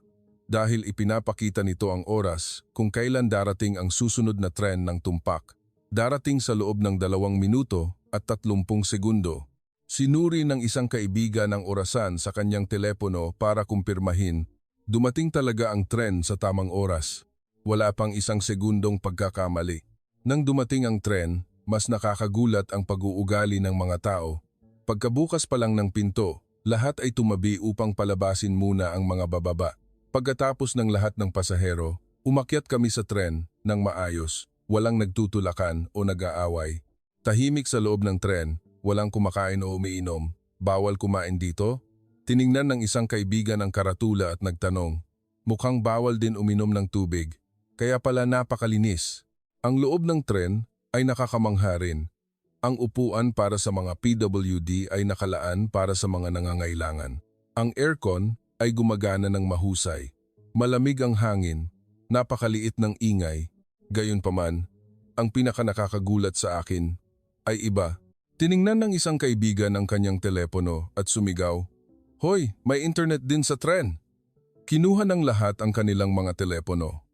dahil ipinapakita nito ang oras kung kailan darating ang susunod na tren ng tumpak. Darating sa loob ng 2 minuto at 30 segundo. Sinuri ng isang kaibigan ang orasan sa kanyang telepono para kumpirmahin. Dumating talaga ang tren sa tamang oras. Wala pang 1 segundong pagkakamali. Nang dumating ang tren, mas nakakagulat ang pag-uugali ng mga tao. Pagkabukas pa lang ng pinto, lahat ay tumabi upang palabasin muna ang mga bababa. Pagkatapos ng lahat ng pasahero, umakyat kami sa tren ng maayos. Walang nagtutulakan o nag-aaway. Tahimik sa loob ng tren, walang kumakain o umiinom. Bawal kumain dito? Tiningnan ng isang kaibigan ang karatula at nagtanong. Mukhang bawal din uminom ng tubig. Kaya pala napakalinis. Ang loob ng tren ay nakakamangha rin. Ang upuan para sa mga PWD ay nakalaan para sa mga nangangailangan. Ang aircon ay gumagana ng mahusay. Malamig ang hangin, napakaliit ng ingay. Gayunpaman, ang pinakanakakagulat sa akin ay iba. Tiningnan ng isang kaibigan ang kanyang telepono at sumigaw, "Hoy, may internet din sa tren!" Kinuha ng lahat ang kanilang mga telepono.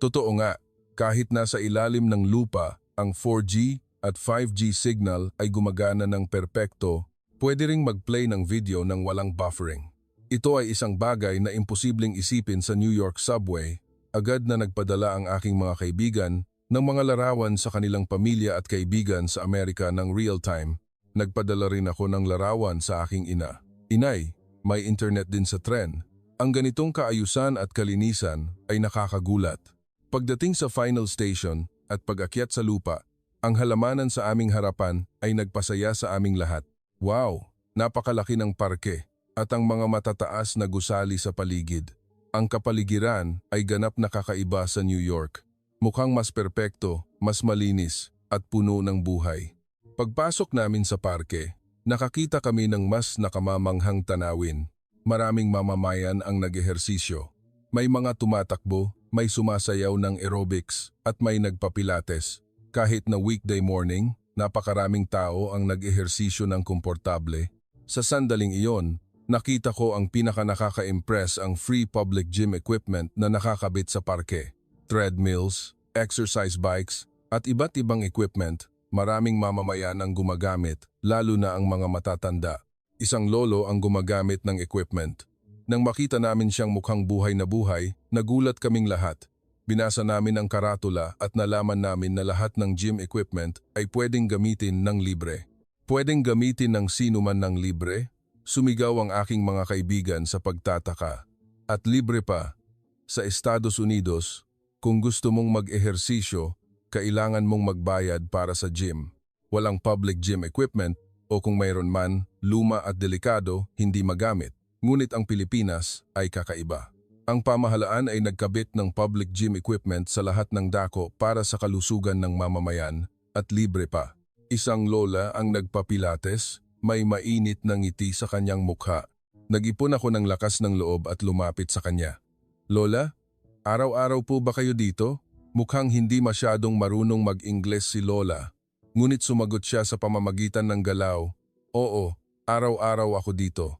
Totoo nga, kahit nasa ilalim ng lupa, ang 4G at 5G signal ay gumagana ng perpekto, pwede ring mag-play ng video ng walang buffering. Ito ay isang bagay na imposibleng isipin sa New York subway. Agad na nagpadala ang aking mga kaibigan ng mga larawan sa kanilang pamilya at kaibigan sa Amerika ng real-time. Nagpadala rin ako ng larawan sa aking ina. Inay, may internet din sa tren. Ang ganitong kaayusan at kalinisan ay nakakagulat. Pagdating sa final station at pag-akyat sa lupa, ang halamanan sa aming harapan ay nagpasaya sa aming lahat. Wow! Napakalaki ng parke at ang mga matataas na gusali sa paligid. Ang kapaligiran ay ganap na kakaiba sa New York. Mukhang mas perpekto, mas malinis at puno ng buhay. Pagpasok namin sa parke, nakakita kami ng mas nakamamanghang tanawin. Maraming mamamayan ang nag-ehersisyo. May mga tumatakbo, may sumasayaw ng aerobics at may nagpapilates. Kahit na weekday morning, napakaraming tao ang nag-ehersisyo ng komportable. Sa sandaling iyon, nakita ko ang pinakanakaka-impress ang free public gym equipment na nakakabit sa parke. Treadmills, exercise bikes, at iba't ibang equipment, maraming mamamayan ang gumagamit, lalo na ang mga matatanda. Isang lolo ang gumagamit ng equipment. Nang makita namin siyang mukhang buhay na buhay, nagulat kaming lahat. Binasa namin ang karatula at nalaman namin na lahat ng gym equipment ay pwedeng gamitin ng libre. Pwedeng gamitin ng sino man ng libre? Sumigaw ang aking mga kaibigan sa pagtataka. At libre pa. Sa Estados Unidos, kung gusto mong mag-ehersisyo, kailangan mong magbayad para sa gym. Walang public gym equipment o kung mayroon man, luma at delikado, hindi magamit. Ngunit ang Pilipinas ay kakaiba. Ang pamahalaan ay nagkabit ng public gym equipment sa lahat ng dako para sa kalusugan ng mamamayan at libre pa. Isang lola ang nagpapilates, may mainit na ngiti sa kanyang mukha. Nag-ipon ako ng lakas ng loob at lumapit sa kanya. "Lola, araw-araw po ba kayo dito?" Mukhang hindi masyadong marunong mag-Ingles si Lola. Ngunit sumagot siya sa pamamagitan ng galaw, "Oo, araw-araw ako dito."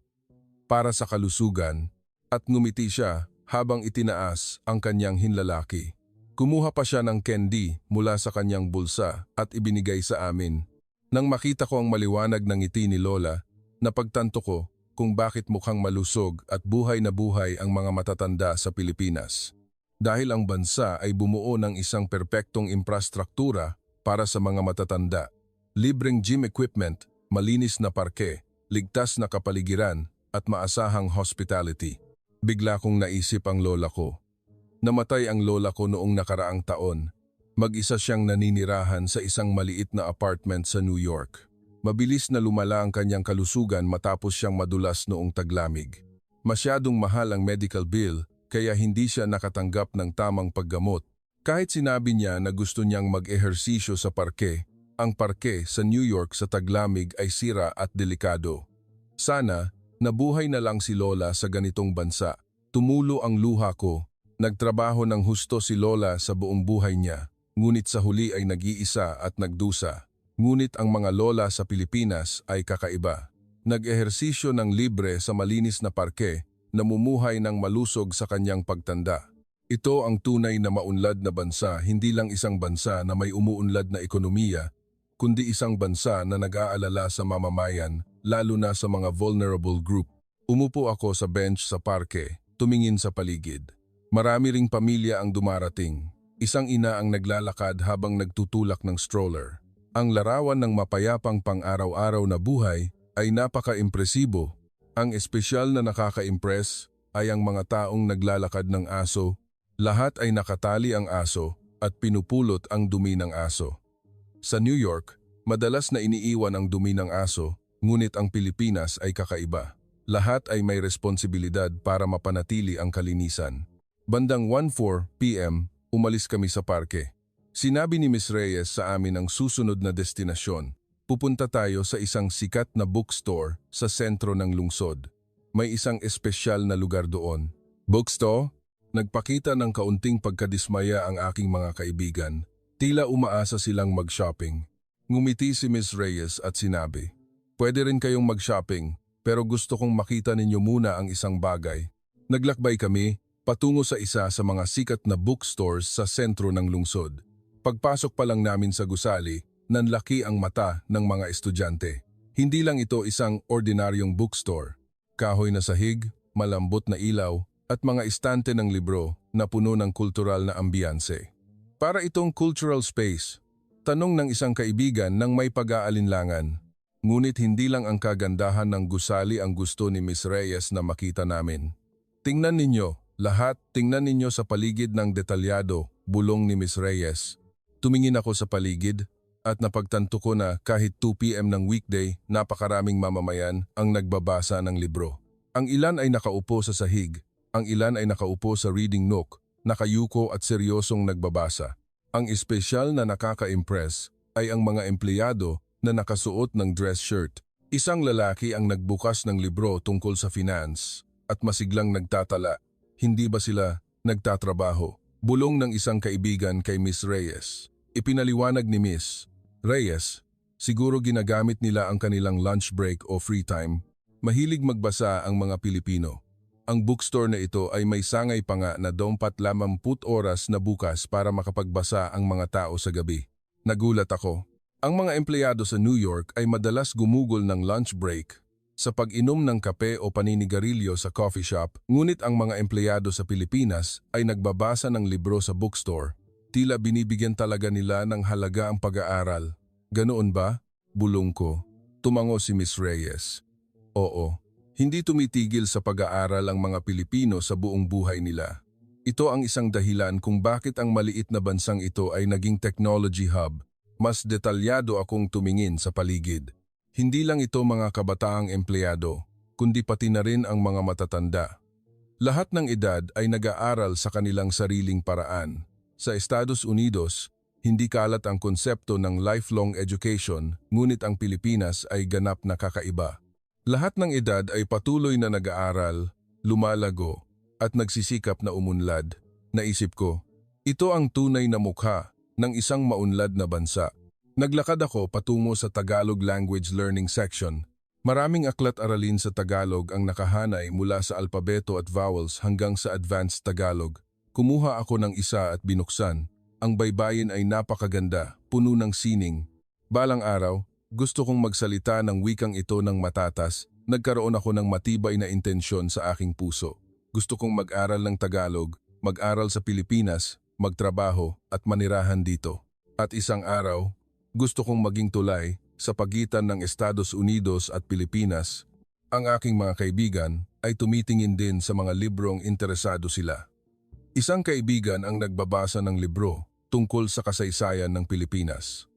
Para sa kalusugan, at ngumiti siya habang itinaas ang kanyang hinlalaki. Kumuha pa siya ng candy mula sa kanyang bulsa at ibinigay sa amin. Nang makita ko ang maliwanag ng ngiti ni Lola, napagtanto ko kung bakit mukhang malusog at buhay na buhay ang mga matatanda sa Pilipinas. Dahil ang bansa ay bumuo ng isang perpektong infrastruktura para sa mga matatanda. Libreng gym equipment, malinis na parke, ligtas na kapaligiran at maasahang hospitality. Bigla kong naisip ang lola ko. Namatay ang lola ko noong nakaraang taon. Mag-isa siyang naninirahan sa isang maliit na apartment sa New York. Mabilis na lumala ang kanyang kalusugan matapos siyang madulas noong taglamig. Masyadong mahal ang medical bill kaya hindi siya nakatanggap ng tamang paggamot. Kahit sinabi niya na gusto niyang mag-ehersisyo sa parke, ang parke sa New York sa taglamig ay sira at delikado. Sana, nabuhay na lang si Lola sa ganitong bansa. Tumulo ang luha ko. Nagtrabaho ng husto si Lola sa buong buhay niya. Ngunit sa huli ay nag-iisa at nagdusa. Ngunit ang mga lola sa Pilipinas ay kakaiba. Nag-ehersisyo ng libre sa malinis na parke, namumuhay ng malusog sa kanyang pagtanda. Ito ang tunay na maunlad na bansa, hindi lang isang bansa na may umuunlad na ekonomiya, kundi isang bansa na nag-aalala sa mamamayan, lalo na sa mga vulnerable group. Umupo ako sa bench sa parke, tumingin sa paligid. Marami ring pamilya ang dumarating. Isang ina ang naglalakad habang nagtutulak ng stroller. Ang larawan ng mapayapang pang-araw-araw na buhay ay napaka-impresibo. Ang espesyal na nakaka-impress ay ang mga taong naglalakad ng aso. Lahat ay nakatali ang aso at pinupulot ang dumi ng aso. Sa New York, madalas na iniiwan ang dumi ng aso, ngunit ang Pilipinas ay kakaiba. Lahat ay may responsibilidad para mapanatili ang kalinisan. Bandang 1:04 p.m., umalis kami sa parke. Sinabi ni Miss Reyes sa amin ang susunod na destinasyon. Pupunta tayo sa isang sikat na bookstore sa sentro ng lungsod. May isang espesyal na lugar doon. Bookstore? Nagpakita ng kaunting pagkadismaya ang aking mga kaibigan. Tila umaasa silang mag-shopping. Ngumiti si Miss Reyes at sinabi, "Pwede rin kayong mag-shopping, pero gusto kong makita ninyo muna ang isang bagay." Naglakbay kami patungo sa isa sa mga sikat na bookstores sa sentro ng lungsod. Pagpasok pa lang namin sa gusali, nanlaki ang mata ng mga estudyante. Hindi lang ito isang ordinaryong bookstore. Kahoy na sahig, malambot na ilaw, at mga istante ng libro na puno ng kultural na ambiyanse. Para itong cultural space, tanong ng isang kaibigan nang may pag-aalinlangan. Ngunit hindi lang ang kagandahan ng gusali ang gusto ni Miss Reyes na makita namin. Tingnan ninyo, lahat, tingnan ninyo sa paligid ng detalyado, bulong ni Miss Reyes. Tumingin ako sa paligid at napagtanto ko na kahit 2 p.m. ng weekday, napakaraming mamamayan ang nagbabasa ng libro. Ang ilan ay nakaupo sa sahig, ang ilan ay nakaupo sa reading nook, nakayuko at seryosong nagbabasa. Ang espesyal na nakaka-impress ay ang mga empleyado na nakasuot ng dress shirt. Isang lalaki ang nagbukas ng libro tungkol sa finance at masiglang nagtatala. Hindi ba sila nagtatrabaho? Bulong ng isang kaibigan kay Miss Reyes. Ipinaliwanag ni Miss Reyes, siguro ginagamit nila ang kanilang lunch break o free time. Mahilig magbasa ang mga Pilipino. Ang bookstore na ito ay may sangay pa nga na 24 oras na bukas para makapagbasa ang mga tao sa gabi. Nagulat ako. Ang mga empleyado sa New York ay madalas gumugol ng lunch break sa pag-inom ng kape o paninigarilyo sa coffee shop, ngunit ang mga empleyado sa Pilipinas ay nagbabasa ng libro sa bookstore. Tila binibigyan talaga nila ng halaga ang pag-aaral. Ganoon ba? Bulong ko. Tumango si Miss Reyes. Oo, hindi tumitigil sa pag-aaral ang mga Pilipino sa buong buhay nila. Ito ang isang dahilan kung bakit ang maliit na bansang ito ay naging technology hub. Mas detalyado akong tumingin sa paligid. Hindi lang ito mga kabataang empleyado, kundi pati na rin ang mga matatanda. Lahat ng edad ay nag-aaral sa kanilang sariling paraan. Sa Estados Unidos, hindi kalat ang konsepto ng lifelong education, ngunit ang Pilipinas ay ganap na kakaiba. Lahat ng edad ay patuloy na nag-aaral, lumalago, at nagsisikap na umunlad. Naisip ko, ito ang tunay na mukha ng isang maunlad na bansa. Naglakad ako patungo sa Tagalog Language Learning Section. Maraming aklat-aralin sa Tagalog ang nakahanay mula sa alpabeto at vowels hanggang sa Advanced Tagalog. Kumuha ako ng isa at binuksan. Ang baybayin ay napakaganda, puno ng sining. Balang araw, Gusto kong magsalita ng wikang ito ng matatas. Nagkaroon ako ng matibay na intensyon sa aking puso. Gusto kong mag-aral ng Tagalog, mag-aral sa Pilipinas, magtrabaho at manirahan dito. At isang araw, gusto kong maging tulay sa pagitan ng Estados Unidos at Pilipinas. Ang aking mga kaibigan ay tumitingin din sa mga librong interesado sila. Isang kaibigan ang nagbabasa ng libro tungkol sa kasaysayan ng Pilipinas.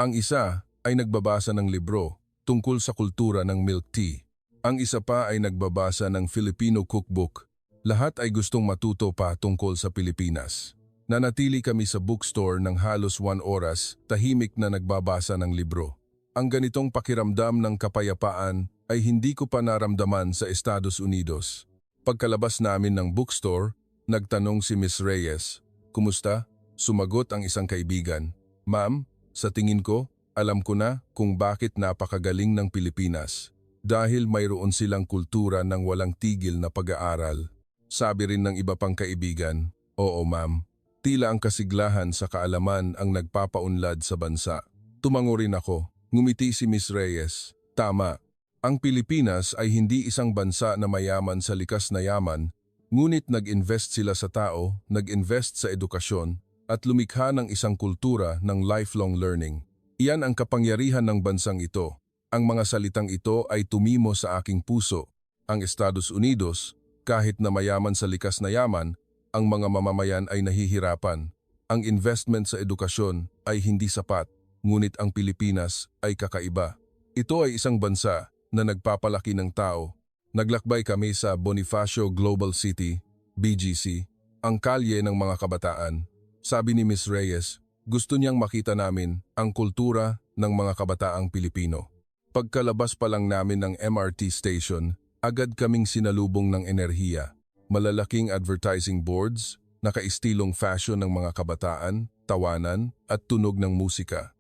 Ang isa ay nagbabasa ng libro tungkol sa kultura ng milk tea. Ang isa pa ay nagbabasa ng Filipino cookbook. Lahat ay gustong matuto pa tungkol sa Pilipinas. Nanatili kami sa bookstore ng halos 1 oras, tahimik na nagbabasa ng libro. Ang ganitong pakiramdam ng kapayapaan ay hindi ko pa naramdaman sa Estados Unidos. Pagkalabas namin ng bookstore, nagtanong si Miss Reyes, "Kumusta?" Sumagot ang isang kaibigan, "Ma'am, sa tingin ko, alam ko na kung bakit napakagaling ng Pilipinas. Dahil mayroon silang kultura ng walang tigil na pag-aaral." Sabi rin ng iba pang kaibigan, "Oo ma'am, tila ang kasiglahan sa kaalaman ang nagpapaunlad sa bansa." Tumango rin ako, ngumiti si Miss Reyes. Tama, ang Pilipinas ay hindi isang bansa na mayaman sa likas na yaman, ngunit nag-invest sila sa tao, nag-invest sa edukasyon, at lumikha ng isang kultura ng lifelong learning. Iyan ang kapangyarihan ng bansang ito. Ang mga salitang ito ay tumimo sa aking puso. Ang Estados Unidos, kahit na mayaman sa likas na yaman, ang mga mamamayan ay nahihirapan. Ang investment sa edukasyon ay hindi sapat, ngunit ang Pilipinas ay kakaiba. Ito ay isang bansa na nagpapalaki ng tao. Naglakbay kami sa Bonifacio Global City, BGC, ang kalye ng mga kabataan. Sabi ni Miss Reyes, gusto niyang makita namin ang kultura ng mga kabataang Pilipino. Pagkalabas pa lang namin ng MRT station, agad kaming sinalubong ng enerhiya. Malalaking advertising boards, nakaistilong fashion ng mga kabataan, tawanan at tunog ng musika.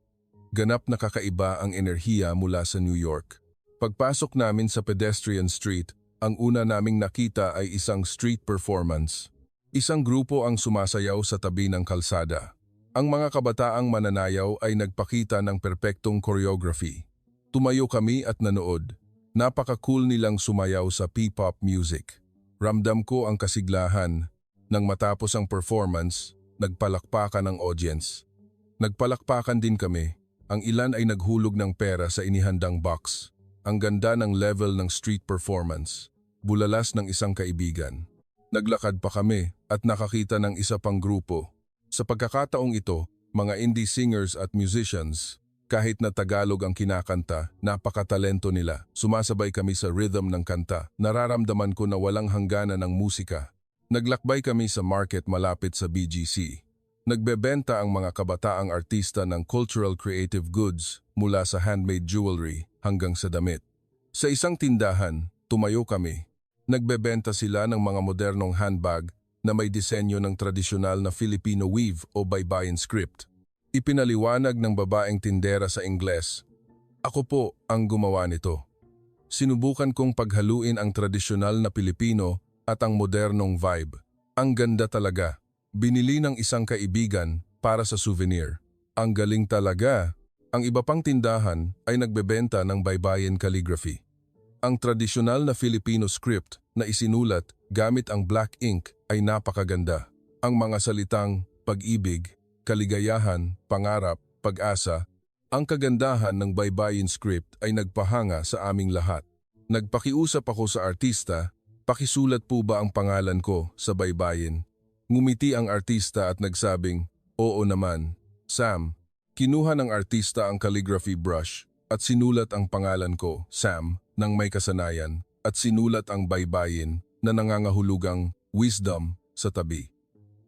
Ganap na kakaiba ang enerhiya mula sa New York. Pagpasok namin sa pedestrian street, ang una naming nakita ay isang street performance. Isang grupo ang sumasayaw sa tabi ng kalsada. Ang mga kabataang mananayaw ay nagpakita ng perpektong choreography. Tumayo kami at nanood. Napaka-cool nilang sumayaw sa P-pop music. Ramdam ko ang kasiglahan. Nang matapos ang performance, nagpalakpakan ang audience. Nagpalakpakan din kami. Ang ilan ay naghulog ng pera sa inihandang box. Ang ganda ng level ng street performance. Bulalas ng isang kaibigan. Naglakad pa kami at nakakita ng isa pang grupo. Sa pagkakataong ito, mga indie singers at musicians, kahit na Tagalog ang kinakanta, napakatalento nila. Sumasabay kami sa rhythm ng kanta. Nararamdaman ko na walang hangganan ng musika. Naglakbay kami sa market malapit sa BGC. Nagbebenta ang mga kabataang artista ng cultural creative goods mula sa handmade jewelry hanggang sa damit. Sa isang tindahan, tumayo kami. Nagbebenta sila ng mga modernong handbag na may disenyo ng tradisyonal na Filipino weave o baybayin script. Ipinaliwanag ng babaeng tindera sa Ingles, "Ako po ang gumawa nito." Sinubukan kong paghaluin ang tradisyonal na Pilipino at ang modernong vibe. Ang ganda talaga. Binili ng isang kaibigan para sa souvenir. Ang galing talaga. Ang iba pang tindahan ay nagbebenta ng baybayin calligraphy. Ang tradisyonal na Filipino script na isinulat gamit ang black ink ay napakaganda. Ang mga salitang pag-ibig, kaligayahan, pangarap, pag-asa, ang kagandahan ng baybayin script ay nagpahanga sa aming lahat. Nagpakiusap ako sa artista, "Pakisulat po ba ang pangalan ko sa baybayin?" Ngumiti ang artista at nagsabing, "Oo naman." Sam, kinuha ng artista ang calligraphy brush at sinulat ang pangalan ko, Sam, ng may kasanayan at sinulat ang baybayin na nangangahulugang wisdom sa tabi.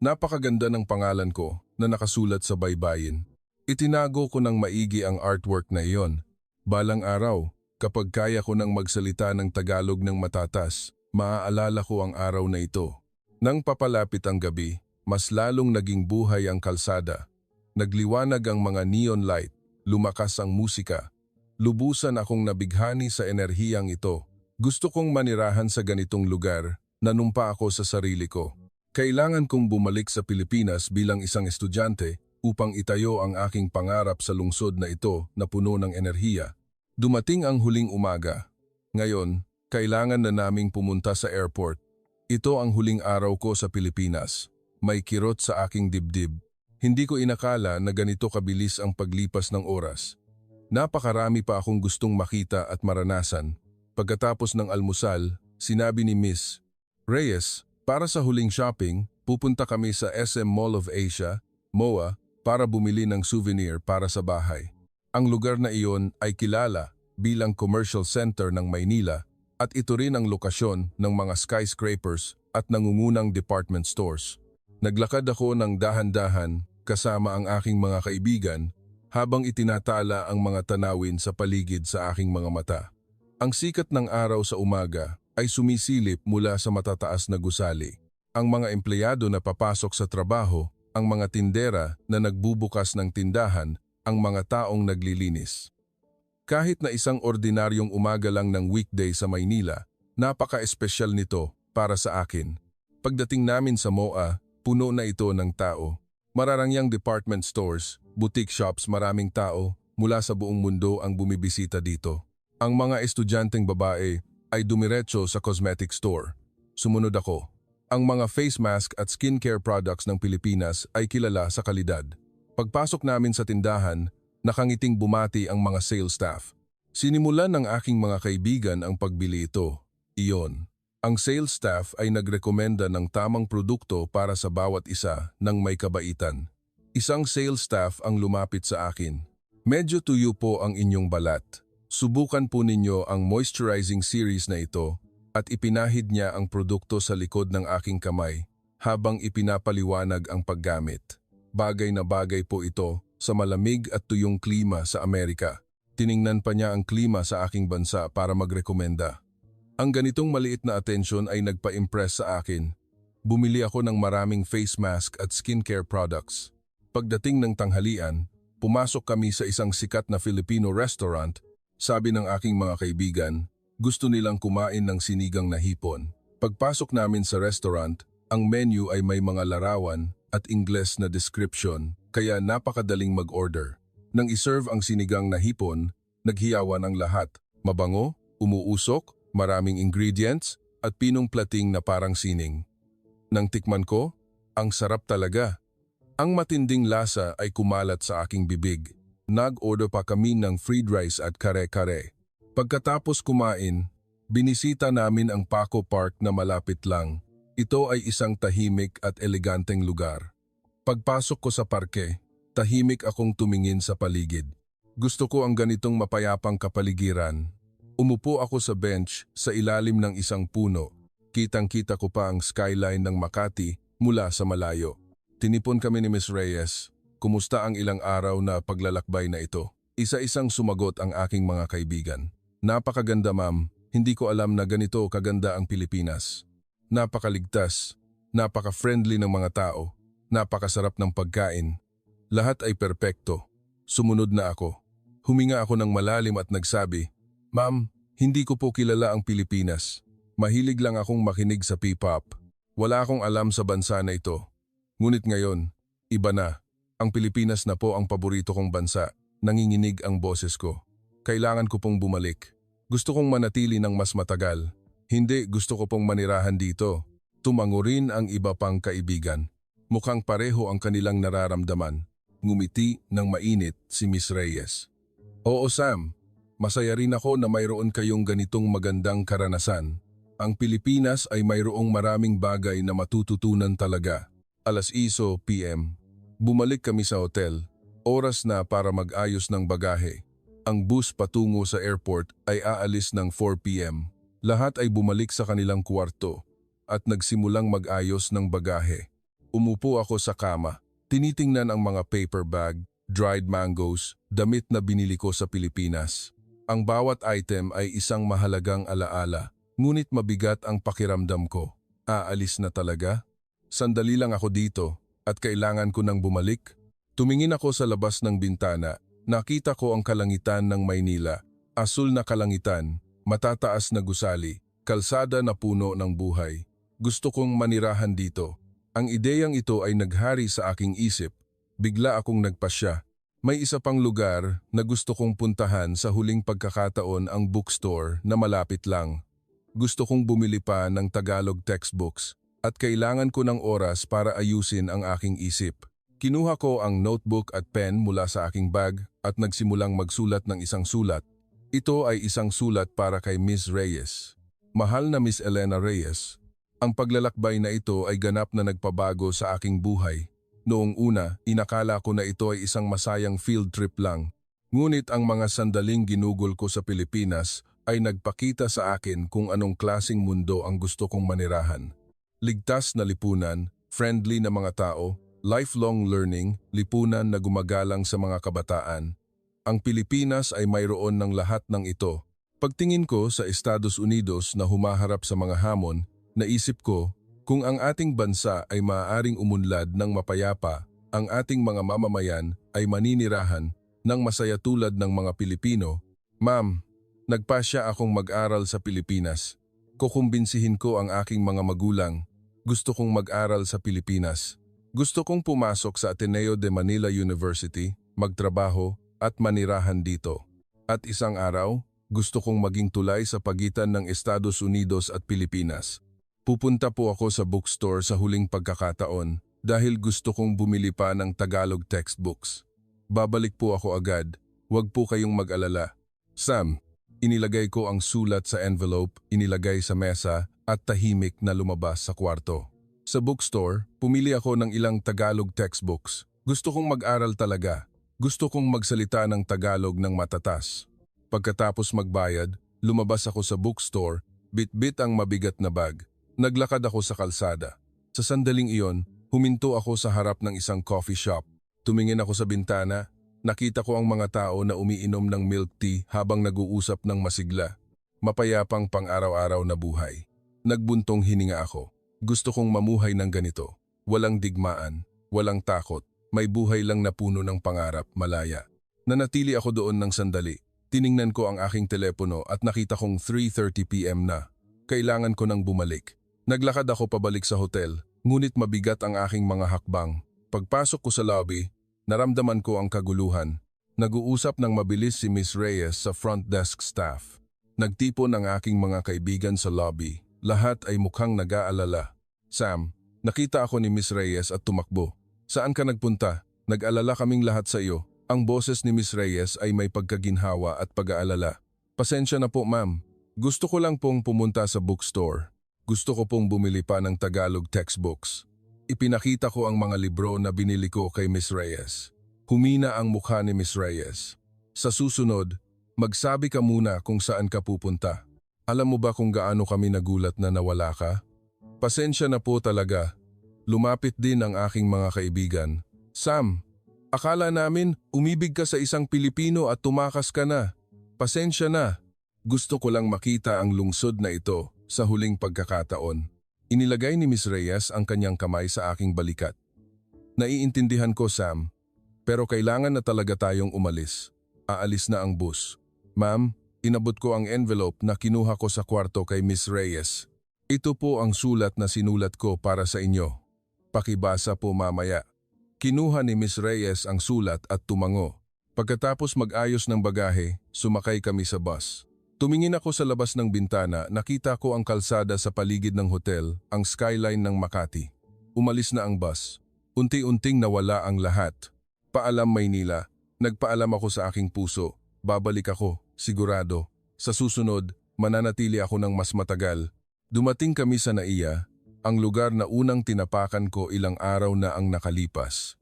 Napakaganda ng pangalan ko na nakasulat sa baybayin. Itinago ko ng maigi ang artwork na iyon. Balang araw, kapag kaya ko nang magsalita ng Tagalog ng matatas, maaalala ko ang araw na ito. Nang papalapit ang gabi, mas lalong naging buhay ang kalsada. Nagliwanag ang mga neon light, lumakas ang musika. Lubusan akong nabighani sa enerhiyang ito. Gusto kong manirahan sa ganitong lugar, nanumpa ako sa sarili ko. Kailangan kong bumalik sa Pilipinas bilang isang estudyante upang itayo ang aking pangarap sa lungsod na ito na puno ng enerhiya. Dumating ang huling umaga. Ngayon, kailangan na naming pumunta sa airport. Ito ang huling araw ko sa Pilipinas. May kirot sa aking dibdib. Hindi ko inakala na ganito kabilis ang paglipas ng oras. Napakarami pa akong gustong makita at maranasan. Pagkatapos ng almusal, sinabi ni Miss Reyes, para sa huling shopping, pupunta kami sa SM Mall of Asia, MOA, para bumili ng souvenir para sa bahay. Ang lugar na iyon ay kilala bilang commercial center ng Maynila at ito rin ang lokasyon ng mga skyscrapers at nangungunang department stores. Naglakad ako ng dahan-dahan kasama ang aking mga kaibigan habang itinatala ang mga tanawin sa paligid sa aking mga mata. Ang sikat ng araw sa umaga ay sumisilip mula sa matataas na gusali. Ang mga empleyado na papasok sa trabaho, ang mga tindera na nagbubukas ng tindahan, ang mga taong naglilinis. Kahit na isang ordinaryong umaga lang ng weekday sa Maynila, napaka-espesyal nito para sa akin. Pagdating namin sa MOA, puno na ito ng tao. Mararangyang department stores, boutique shops, maraming tao mula sa buong mundo ang bumibisita dito. Ang mga estudyanteng babae ay dumiretso sa cosmetic store. Sumunod ako. Ang mga face mask at skincare products ng Pilipinas ay kilala sa kalidad. Pagpasok namin sa tindahan, nakangiting bumati ang mga sales staff. Sinimulan ng aking mga kaibigan ang pagbili ito. Iyon. Ang sales staff ay nagrekomenda ng tamang produkto para sa bawat isa ng may kabaitan. Isang sales staff ang lumapit sa akin. Medyo tuyo po ang inyong balat. Subukan po ninyo ang moisturizing series na ito at ipinahid niya ang produkto sa likod ng aking kamay habang ipinapaliwanag ang paggamit. Bagay na bagay po ito sa malamig at tuyong klima sa Amerika. Tiningnan pa niya ang klima sa aking bansa para magrekomenda. Ang ganitong maliit na atensyon ay nagpa-impress sa akin. Bumili ako ng maraming face mask at skincare products. Pagdating ng tanghalian, pumasok kami sa isang sikat na Filipino restaurant. Sabi ng aking mga kaibigan, gusto nilang kumain ng sinigang na hipon. Pagpasok namin sa restaurant, ang menu ay may mga larawan at Ingles na description, kaya napakadaling mag-order. Nang iserve ang sinigang na hipon, naghiyawan ang lahat. Mabango, umuusok, maraming ingredients, at pinong-plating na parang sining. Nang tikman ko, ang sarap talaga. Ang matinding lasa ay kumalat sa aking bibig. Nag-order pa kami ng fried rice at kare-kare. Pagkatapos kumain, binisita namin ang Paco Park na malapit lang. Ito ay isang tahimik at eleganteng lugar. Pagpasok ko sa parke, tahimik akong tumingin sa paligid. Gusto ko ang ganitong mapayapang kapaligiran. Umupo ako sa bench sa ilalim ng isang puno. Kitang-kita ko pa ang skyline ng Makati mula sa malayo. Tinipon kami ni Miss Reyes. Kumusta ang ilang araw na paglalakbay na ito? Isa-isang sumagot ang aking mga kaibigan. Napakaganda ma'am, hindi ko alam na ganito kaganda ang Pilipinas. Napakaligtas, napaka-friendly ng mga tao, napakasarap ng pagkain. Lahat ay perpekto. Sumunod na ako. Huminga ako ng malalim at nagsabi, Ma'am, hindi ko po kilala ang Pilipinas. Mahilig lang akong makinig sa P-pop. Wala akong alam sa bansa na ito. Ngunit ngayon, iba na. Ang Pilipinas na po ang paborito kong bansa. Nanginginig ang boses ko. Kailangan ko pong bumalik. Gusto kong manatili ng mas matagal. Hindi, gusto ko pong manirahan dito. Tumango rin ang iba pang kaibigan. Mukhang pareho ang kanilang nararamdaman. Ngumiti ng mainit si Miss Reyes. Oo Sam, masaya rin ako na mayroon kayong ganitong magandang karanasan. Ang Pilipinas ay mayroong maraming bagay na matututunan talaga. 6:00 PM. Bumalik kami sa hotel. Oras na para mag-ayos ng bagahe. Ang bus patungo sa airport ay aalis ng 4 PM. Lahat ay bumalik sa kanilang kwarto at nagsimulang mag-ayos ng bagahe. Umupo ako sa kama. Tinitingnan ang mga paper bag, dried mangoes, damit na binili ko sa Pilipinas. Ang bawat item ay isang mahalagang alaala, ngunit mabigat ang pakiramdam ko. Aalis na talaga? Sandali lang ako dito at kailangan ko nang bumalik. Tumingin ako sa labas ng bintana. Nakita ko ang kalangitan ng Maynila. Asul na kalangitan, matataas na gusali, kalsada na puno ng buhay. Gusto kong manirahan dito. Ang ideyang ito ay naghari sa aking isip. Bigla akong nagpasya. May isa pang lugar na gusto kong puntahan sa huling pagkakataon, ang bookstore na malapit lang. Gusto kong bumili pa ng Tagalog textbooks at kailangan ko ng oras para ayusin ang aking isip. Kinuha ko ang notebook at pen mula sa aking bag at nagsimulang magsulat ng isang sulat. Ito ay isang sulat para kay Miss Reyes. Mahal na Miss Elena Reyes, ang paglalakbay na ito ay ganap na nagpabago sa aking buhay. Noong una, inakala ko na ito ay isang masayang field trip lang. Ngunit ang mga sandaling ginugol ko sa Pilipinas ay nagpakita sa akin kung anong klaseng mundo ang gusto kong manirahan. Ligtas na lipunan, friendly na mga tao, lifelong learning, lipunan na gumagalang sa mga kabataan. Ang Pilipinas ay mayroon ng lahat ng ito. Pagtingin ko sa Estados Unidos na humaharap sa mga hamon, naisip ko, kung ang ating bansa ay maaaring umunlad ng mapayapa, ang ating mga mamamayan ay maninirahan ng masaya tulad ng mga Pilipino. Ma'am, nagpasya akong mag-aral sa Pilipinas. Kukumbinsihin ko ang aking mga magulang. Gusto kong mag-aral sa Pilipinas. Gusto kong pumasok sa Ateneo de Manila University, magtrabaho at manirahan dito. At isang araw, gusto kong maging tulay sa pagitan ng Estados Unidos at Pilipinas. Pupunta po ako sa bookstore sa huling pagkakataon dahil gusto kong bumili pa ng Tagalog textbooks. Babalik po ako agad, huwag po kayong mag-alala. Sam, inilagay ko ang sulat sa envelope, inilagay sa mesa at tahimik na lumabas sa kwarto. Sa bookstore, pumili ako ng ilang Tagalog textbooks. Gusto kong mag-aral talaga. Gusto kong magsalita ng Tagalog ng matatas. Pagkatapos magbayad, lumabas ako sa bookstore, bit-bit ang mabigat na bag. Naglakad ako sa kalsada. Sa sandaling iyon, huminto ako sa harap ng isang coffee shop. Tumingin ako sa bintana, nakita ko ang mga tao na umiinom ng milk tea habang nag-uusap ng masigla. Mapayapang pang-araw-araw na buhay. Nagbuntong hininga ako. Gusto kong mamuhay ng ganito. Walang digmaan, walang takot. May buhay lang na puno ng pangarap, malaya. Nanatili ako doon ng sandali. Tiningnan ko ang aking telepono at nakita kong 3:30 p.m. na. Kailangan ko nang bumalik. Naglakad ako pabalik sa hotel, ngunit mabigat ang aking mga hakbang. Pagpasok ko sa lobby, naramdaman ko ang kaguluhan. Nag-uusap ng mabilis si Miss Reyes sa front desk staff. Nagtipon ang aking mga kaibigan sa lobby. Lahat ay mukhang nag-aalala. Sam, nakita ako ni Miss Reyes at tumakbo. Saan ka nagpunta? Nag-alala kaming lahat sa iyo. Ang boses ni Miss Reyes ay may pagkaginhawa at pag-aalala. Pasensya na po, ma'am. Gusto ko lang pong pumunta sa bookstore. Gusto ko pong bumili pa ng Tagalog textbooks. Ipinakita ko ang mga libro na binili ko kay Miss Reyes. Humina ang mukha ni Miss Reyes. Sa susunod, magsabi ka muna kung saan ka pupunta. Alam mo ba kung gaano kami nagulat na nawala ka? Pasensya na po talaga. Lumapit din ang aking mga kaibigan. Sam, akala namin umibig ka sa isang Pilipino at tumakas ka na. Pasensya na. Gusto ko lang makita ang lungsod na ito. Sa huling pagkakataon, inilagay ni Miss Reyes ang kanyang kamay sa aking balikat. Naiintindihan ko, Sam, pero kailangan na talaga tayong umalis. Aalis na ang bus. Ma'am, inabot ko ang envelope na kinuha ko sa kwarto kay Miss Reyes. Ito po ang sulat na sinulat ko para sa inyo. Pakibasa po mamaya. Kinuha ni Miss Reyes ang sulat at tumango. Pagkatapos mag-ayos ng bagahe, sumakay kami sa bus. Tumingin ako sa labas ng bintana, nakita ko ang kalsada sa paligid ng hotel, ang skyline ng Makati. Umalis na ang bus. Unti-unting nawala ang lahat. Paalam Maynila, nagpaalam ako sa aking puso. Babalik ako, sigurado. Sa susunod, mananatili ako ng mas matagal. Dumating kami sa Naiya, ang lugar na unang tinapakan ko ilang araw na ang nakalipas.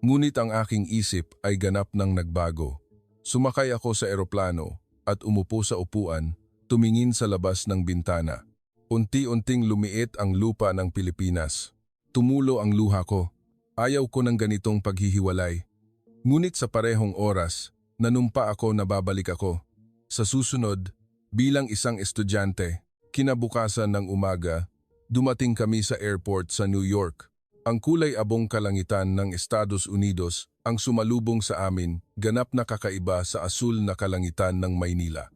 Ngunit ang aking isip ay ganap nang nagbago. Sumakay ako sa eroplano at umupo sa upuan, tumingin sa labas ng bintana. Unti-unting lumiit ang lupa ng Pilipinas. Tumulo ang luha ko. Ayaw ko ng ganitong paghihiwalay. Ngunit sa parehong oras, nanumpa ako na babalik ako. Sa susunod, bilang isang estudyante, kinabukasan ng umaga, dumating kami sa airport sa New York. Ang kulay abong kalangitan ng Estados Unidos ang sumalubong sa amin, ganap na kakaiba sa asul na kalangitan ng Maynila.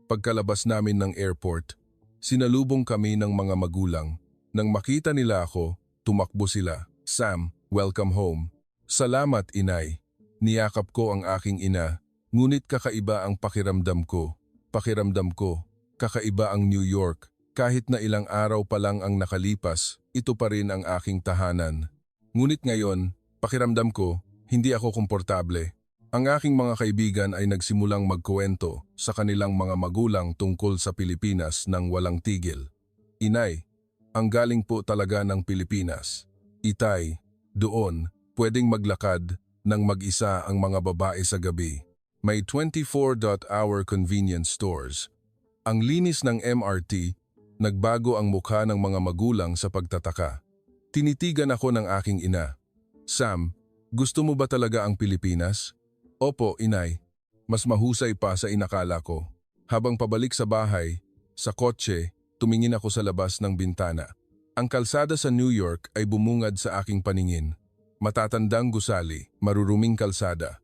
Pagkalabas namin ng airport, sinalubong kami ng mga magulang. Nang makita nila ako, tumakbo sila. Sam, welcome home. Salamat, inay. Niyakap ko ang aking ina, ngunit kakaiba ang pakiramdam ko. Pakiramdam ko, kakaiba ang New York. Kahit na ilang araw pa lang ang nakalipas, ito pa rin ang aking tahanan. Ngunit ngayon, pakiramdam ko, hindi ako komportable. Ang aking mga kaibigan ay nagsimulang magkuwento sa kanilang mga magulang tungkol sa Pilipinas nang walang tigil. Inay, ang galing po talaga ng Pilipinas. Itay, doon, pwedeng maglakad ng mag-isa ang mga babae sa gabi. May 24-hour convenience stores. Ang linis ng MRT, nagbago ang mukha ng mga magulang sa pagtataka. Tinitigan ako ng aking ina. Sam, gusto mo ba talaga ang Pilipinas? Opo, inay. Mas mahusay pa sa inakala ko. Habang pabalik sa bahay, sa kotse, tumingin ako sa labas ng bintana. Ang kalsada sa New York ay bumungad sa aking paningin. Matatandang gusali, maruruming kalsada.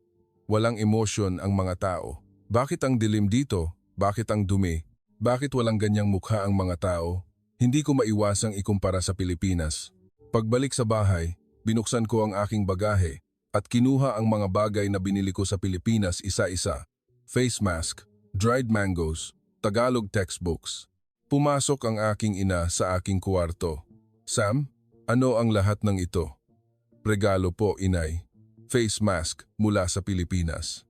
Walang emosyon ang mga tao. Bakit ang dilim dito? Bakit ang dumi? Bakit walang ganyang mukha ang mga tao? Hindi ko maiwasang ikumpara sa Pilipinas. Pagbalik sa bahay, binuksan ko ang aking bagahe at kinuha ang mga bagay na binili ko sa Pilipinas isa-isa. Face mask, dried mangoes, Tagalog textbooks. Pumasok ang aking ina sa aking kwarto. Sam, ano ang lahat ng ito? Regalo po, inay. Face mask mula sa Pilipinas.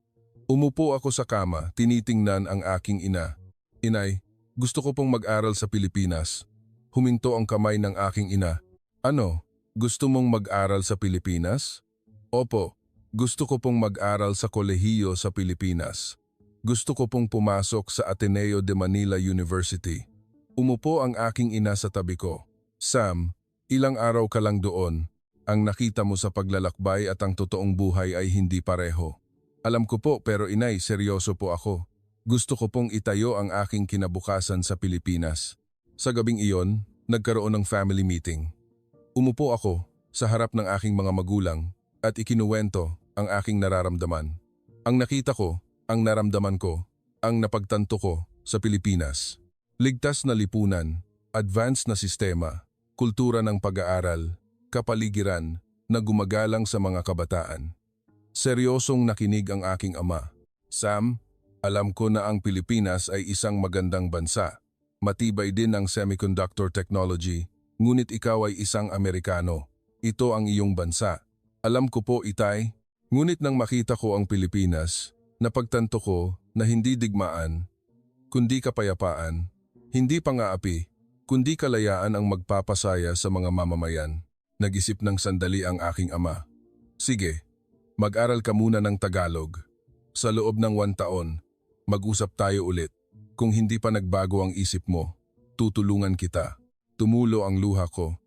Umupo ako sa kama, tinitingnan ang aking ina. Inay, gusto ko pong mag-aral sa Pilipinas. Huminto ang kamay ng aking ina. Ano? Gusto mong mag-aral sa Pilipinas? Opo, gusto ko pong mag-aral sa kolehiyo sa Pilipinas. Gusto ko pong pumasok sa Ateneo de Manila University. Umupo ang aking ina sa tabi ko. Sam, ilang araw ka lang doon. Ang nakita mo sa paglalakbay at ang totoong buhay ay hindi pareho. Alam ko po, pero inay, seryoso po ako. Gusto ko pong itayo ang aking kinabukasan sa Pilipinas. Sa gabing iyon, nagkaroon ng family meeting. Umupo ako sa harap ng aking mga magulang at ikinuwento ang aking nararamdaman. Ang nakita ko, ang naramdaman ko, ang napagtanto ko sa Pilipinas. Ligtas na lipunan, advanced na sistema, kultura ng pag-aaral, kapaligiran na gumagalang sa mga kabataan. Seryosong nakinig ang aking ama. Sam, alam ko na ang Pilipinas ay isang magandang bansa. Matibay din ang semiconductor technology, ngunit ikaw ay isang Amerikano. Ito ang iyong bansa. Alam ko po, itay, ngunit nang makita ko ang Pilipinas, napagtanto ko na hindi digmaan, kundi kapayapaan, hindi pang-aapi, kundi kalayaan ang magpapasaya sa mga mamamayan. Nag-isip ng sandali ang aking ama. Sige, mag-aral ka muna ng Tagalog. Sa loob ng 1 taon, mag-usap tayo ulit. Kung hindi pa nagbago ang isip mo, tutulungan kita. Tumulo ang luha ko.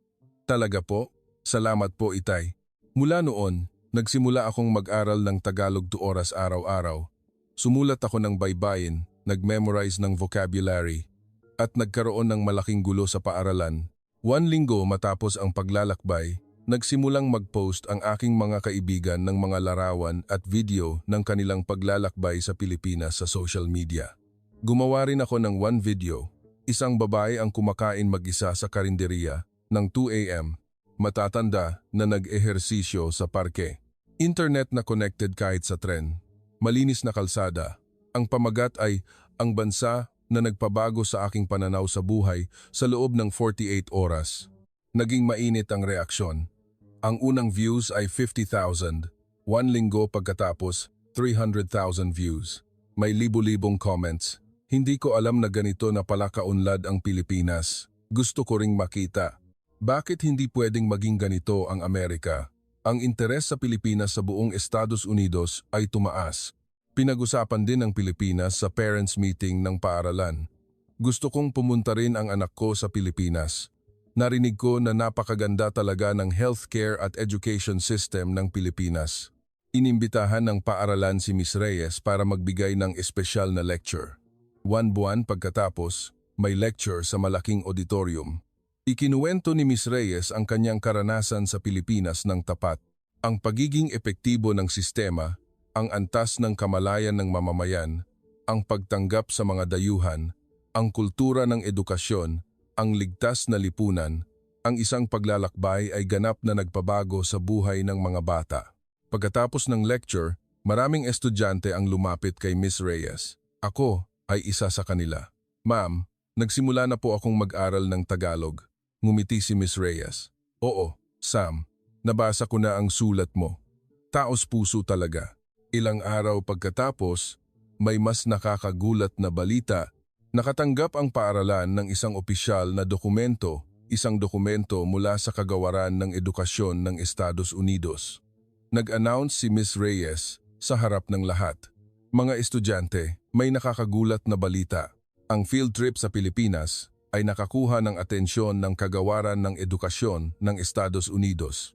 Talaga po? Salamat po, itay. Mula noon, nagsimula akong mag-aral ng Tagalog 2 oras araw-araw. Sumulat ako ng baybayin, nag-memorize ng vocabulary, at nagkaroon ng malaking gulo sa paaralan. 1 linggo matapos ang paglalakbay, nagsimulang mag-post ang aking mga kaibigan ng mga larawan at video ng kanilang paglalakbay sa Pilipinas sa social media. Gumawa rin ako ng 1 video, isang babae ang kumakain mag-isa sa karinderiya ng 2 a.m. Matatanda na nag-ehersisyo sa parke. Internet na connected kahit sa tren. Malinis na kalsada. Ang pamagat ay ang bansa na nagpabago sa aking pananaw sa buhay sa loob ng 48 oras. Naging mainit ang reaksyon. Ang unang views ay 50,000. 1 linggo pagkatapos, 300,000 views. May libu-libong comments. Hindi ko alam na ganito na pala kaunlad ang Pilipinas. Gusto ko ring makita. Bakit hindi pwedeng maging ganito ang Amerika? Ang interes sa Pilipinas sa buong Estados Unidos ay tumaas. Pinag-usapan din ng Pilipinas sa parents meeting ng paaralan. Gusto kong pumunta rin ang anak ko sa Pilipinas. Narinig ko na napakaganda talaga ng healthcare at education system ng Pilipinas. Inimbitahan ng paaralan si Miss Reyes para magbigay ng espesyal na lecture. 1 buwan pagkatapos, may lecture sa malaking auditorium. Ikinuwento ni Miss Reyes ang kanyang karanasan sa Pilipinas ng tapat, ang pagiging epektibo ng sistema, ang antas ng kamalayan ng mamamayan, ang pagtanggap sa mga dayuhan, ang kultura ng edukasyon, ang ligtas na lipunan, ang isang paglalakbay ay ganap na nagpabago sa buhay ng mga bata. Pagkatapos ng lecture, maraming estudyante ang lumapit kay Miss Reyes. Ako ay isa sa kanila. Ma'am, nagsimula na po akong mag-aral ng Tagalog. Ngumiti si Miss Reyes. Oo, Sam, nabasa ko na ang sulat mo. Taos puso talaga. Ilang araw pagkatapos, may mas nakakagulat na balita. Nakatanggap ang paaralan ng isang opisyal na dokumento, isang dokumento mula sa Kagawaran ng Edukasyon ng Estados Unidos. Nag-announce si Miss Reyes sa harap ng lahat. Mga estudyante, may nakakagulat na balita. Ang field trip sa Pilipinas ay nakakuha ng atensyon ng Kagawaran ng Edukasyon ng Estados Unidos.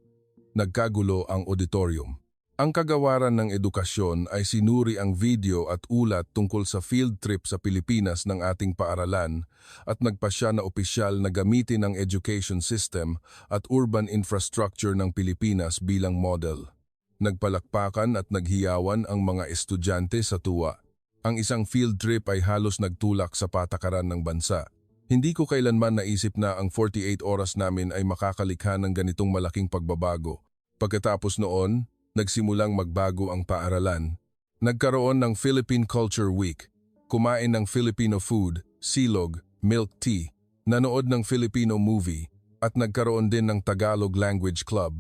Nagkagulo ang auditorium. Ang Kagawaran ng Edukasyon ay sinuri ang video at ulat tungkol sa field trip sa Pilipinas ng ating paaralan at nagpasya na opisyal na gamitin ang education system at urban infrastructure ng Pilipinas bilang model. Nagpalakpakan at naghiyawan ang mga estudyante sa tuwa. Ang isang field trip ay halos nagtulak sa patakaran ng bansa. Hindi ko kailanman naisip na ang 48 oras namin ay makakalikha ng ganitong malaking pagbabago. Pagkatapos noon, nagsimulang magbago ang paaralan. Nagkaroon ng Philippine Culture Week, kumain ng Filipino food, silog, milk tea, nanood ng Filipino movie, at nagkaroon din ng Tagalog Language Club.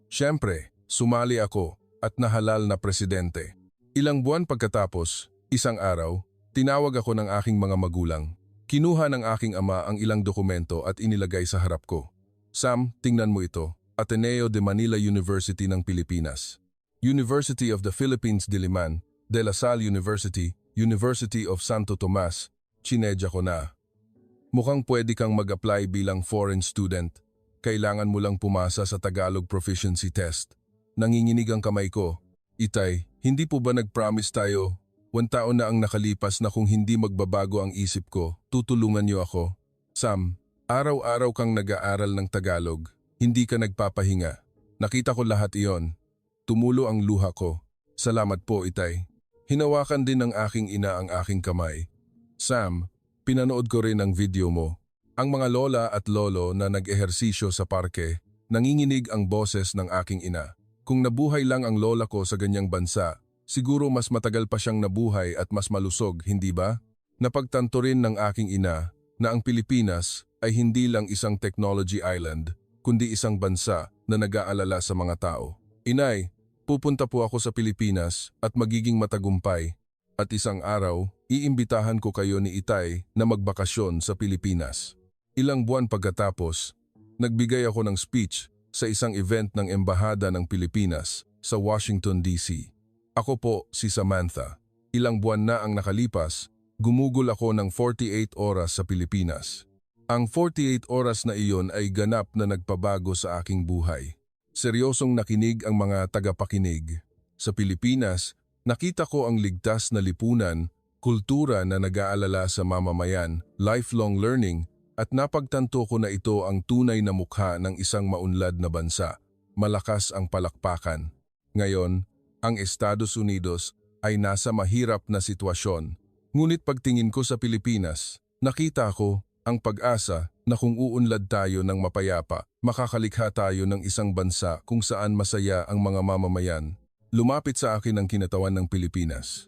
Siyempre, sumali ako at nahalal na presidente. Ilang buwan pagkatapos, isang araw, tinawag ako ng aking mga magulang. Kinuha ng aking ama ang ilang dokumento at inilagay sa harap ko. Sam, tingnan mo ito. Ateneo de Manila University ng Pilipinas, University of the Philippines Diliman, De La Salle University, University of Santo Tomas, chinedya ko na. Mukhang pwede kang mag-apply bilang foreign student. Kailangan mo lang pumasa sa Tagalog Proficiency Test. Nanginginig ang kamay ko. Itay, hindi po ba nag-promise tayo? 1 taon na ang nakalipas na kung hindi magbabago ang isip ko, tutulungan niyo ako. Sam, araw-araw kang nag-aaral ng Tagalog. Hindi ka nagpapahinga. Nakita ko lahat iyon. Tumulo ang luha ko. Salamat po, Itay. Hinawakan din ng aking ina ang aking kamay. Sam, pinanood ko rin ang video mo. Ang mga lola at lolo na nag-ehersisyo sa parke, nanginginig ang boses ng aking ina. Kung nabuhay lang ang lola ko sa ganyang bansa, siguro mas matagal pa siyang nabuhay at mas malusog, hindi ba? Napagtanto rin ng aking ina na ang Pilipinas ay hindi lang isang technology island, kundi isang bansa na nag-aalala sa mga tao. Inay, pupunta po ako sa Pilipinas at magiging matagumpay. At isang araw, iimbitahan ko kayo ni Itay na magbakasyon sa Pilipinas. Ilang buwan pagkatapos, nagbigay ako ng speech sa isang event ng Embahada ng Pilipinas sa Washington, D.C. Ako po si Samantha. Ilang buwan na ang nakalipas, gumugol ako ng 48 oras sa Pilipinas. Ang 48 oras na iyon ay ganap na nagpabago sa aking buhay. Seryosong nakinig ang mga tagapakinig. Sa Pilipinas, nakita ko ang ligtas na lipunan, kultura na nag-aalala sa mamamayan, lifelong learning, at napagtanto ko na ito ang tunay na mukha ng isang maunlad na bansa. Malakas ang palakpakan. Ngayon, ang Estados Unidos ay nasa mahirap na sitwasyon. Ngunit pagtingin ko sa Pilipinas, nakita ko ang pag-asa na kung uunlad tayo ng mapayapa, makakalikha tayo ng isang bansa kung saan masaya ang mga mamamayan. Lumapit sa akin ang kinatawan ng Pilipinas.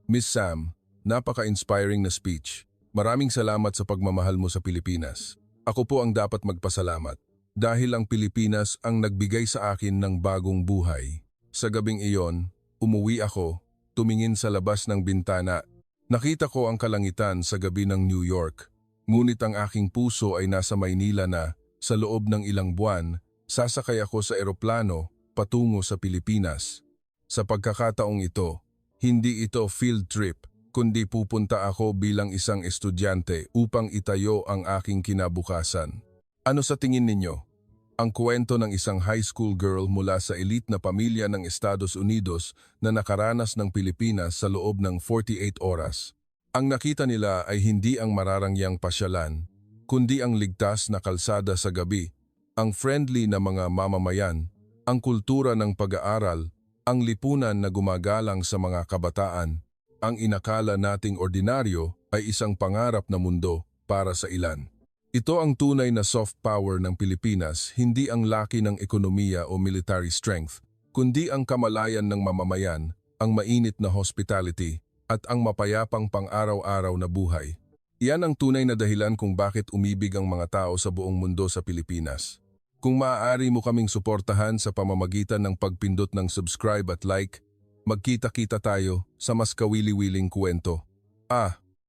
Miss Sam, napaka-inspiring na speech. Maraming salamat sa pagmamahal mo sa Pilipinas. Ako po ang dapat magpasalamat dahil ang Pilipinas ang nagbigay sa akin ng bagong buhay. Sa gabing iyon, umuwi ako, tumingin sa labas ng bintana. Nakita ko ang kalangitan sa gabi ng New York. Ngunit ang aking puso ay nasa Maynila na. Sa loob ng ilang buwan, sasakay ako sa eroplano patungo sa Pilipinas. Sa pagkakataong ito, hindi ito field trip, kundi pupunta ako bilang isang estudyante upang itayo ang aking kinabukasan. Ano sa tingin ninyo? Ang kwento ng isang high school girl mula sa elite na pamilya ng Estados Unidos na nakaranas ng Pilipinas sa loob ng 48 oras. Ang nakita nila ay hindi ang mararangyang pasyalan, kundi ang ligtas na kalsada sa gabi, ang friendly na mga mamamayan, ang kultura ng pag-aaral, ang lipunan na gumagalang sa mga kabataan. Ang inakala nating ordinaryo ay isang pangarap na mundo para sa ilan. Ito ang tunay na soft power ng Pilipinas, hindi ang laki ng ekonomiya o military strength, kundi ang kamalayan ng mamamayan, ang mainit na hospitality, at ang mapayapang pang-araw-araw na buhay. Iyan ang tunay na dahilan kung bakit umibig ang mga tao sa buong mundo sa Pilipinas. Kung maaari mo kaming suportahan sa pamamagitan ng pagpindot ng subscribe at like, magkita-kita tayo sa mas kawili-wiling kwento.